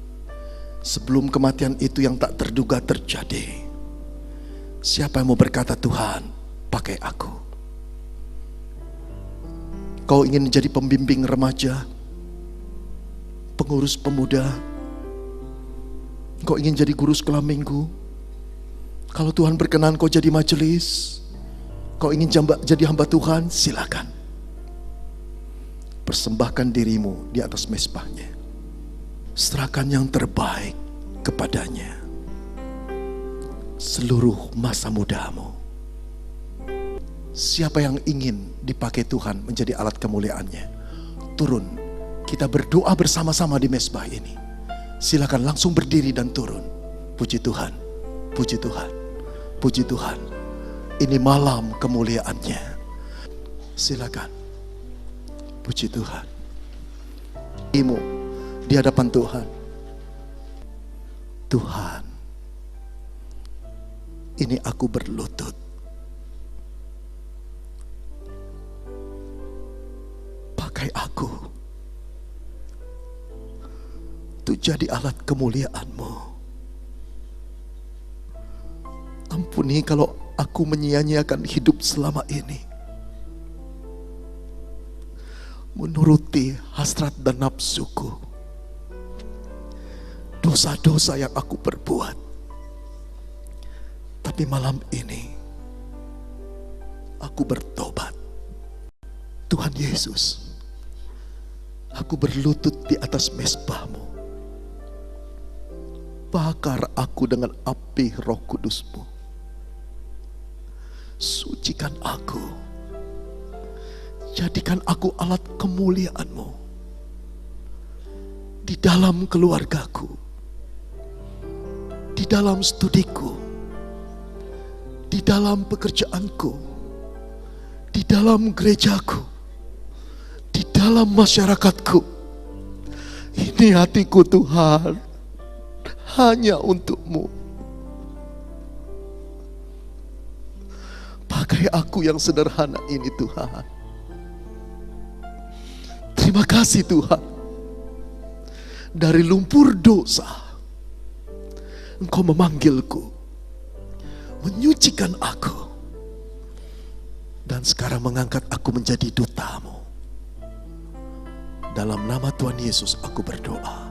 sebelum kematian itu yang tak terduga terjadi. Siapa yang mau berkata, Tuhan, pakai aku? Kau ingin menjadi pembimbing remaja, pengurus pemuda, kau ingin jadi guru sekolah minggu. Kalau Tuhan berkenan kau jadi majelis, kau ingin jadi hamba Tuhan, silakan. Persembahkan dirimu di atas mezbahnya. Serahkan yang terbaik kepadanya. Seluruh masa mudamu. Siapa yang ingin dipakai Tuhan menjadi alat kemuliaannya, turun Kita berdoa bersama-sama di mezbah ini. Silakan langsung berdiri dan turun. Puji Tuhan, puji Tuhan, puji Tuhan. Ini malam kemuliaannya. Silakan. Puji Tuhan. Imu di hadapan Tuhan. Tuhan, ini aku berlutut. Pakai aku untuk jadi alat kemuliaan-Mu. Ampuni kalau aku menyia-nyiakan hidup selama ini, menuruti hasrat dan nafsuku, dosa-dosa yang aku perbuat. Tapi malam ini aku bertobat. Tuhan Yesus, aku berlutut di atas mezbah-Mu. Bakar aku dengan api Roh Kudus-Mu. Sucikan aku. Jadikan aku alat kemuliaan-Mu di dalam keluargaku, di dalam studiku, di dalam pekerjaanku, di dalam gerejaku, di dalam masyarakatku. Ini hatiku Tuhan, hanya untuk-Mu. Pakai aku yang sederhana ini Tuhan. Terima kasih Tuhan. Dari lumpur dosa Engkau memanggilku, menyucikan aku, dan sekarang mengangkat aku menjadi duta-Mu. Dalam nama Tuhan Yesus aku berdoa.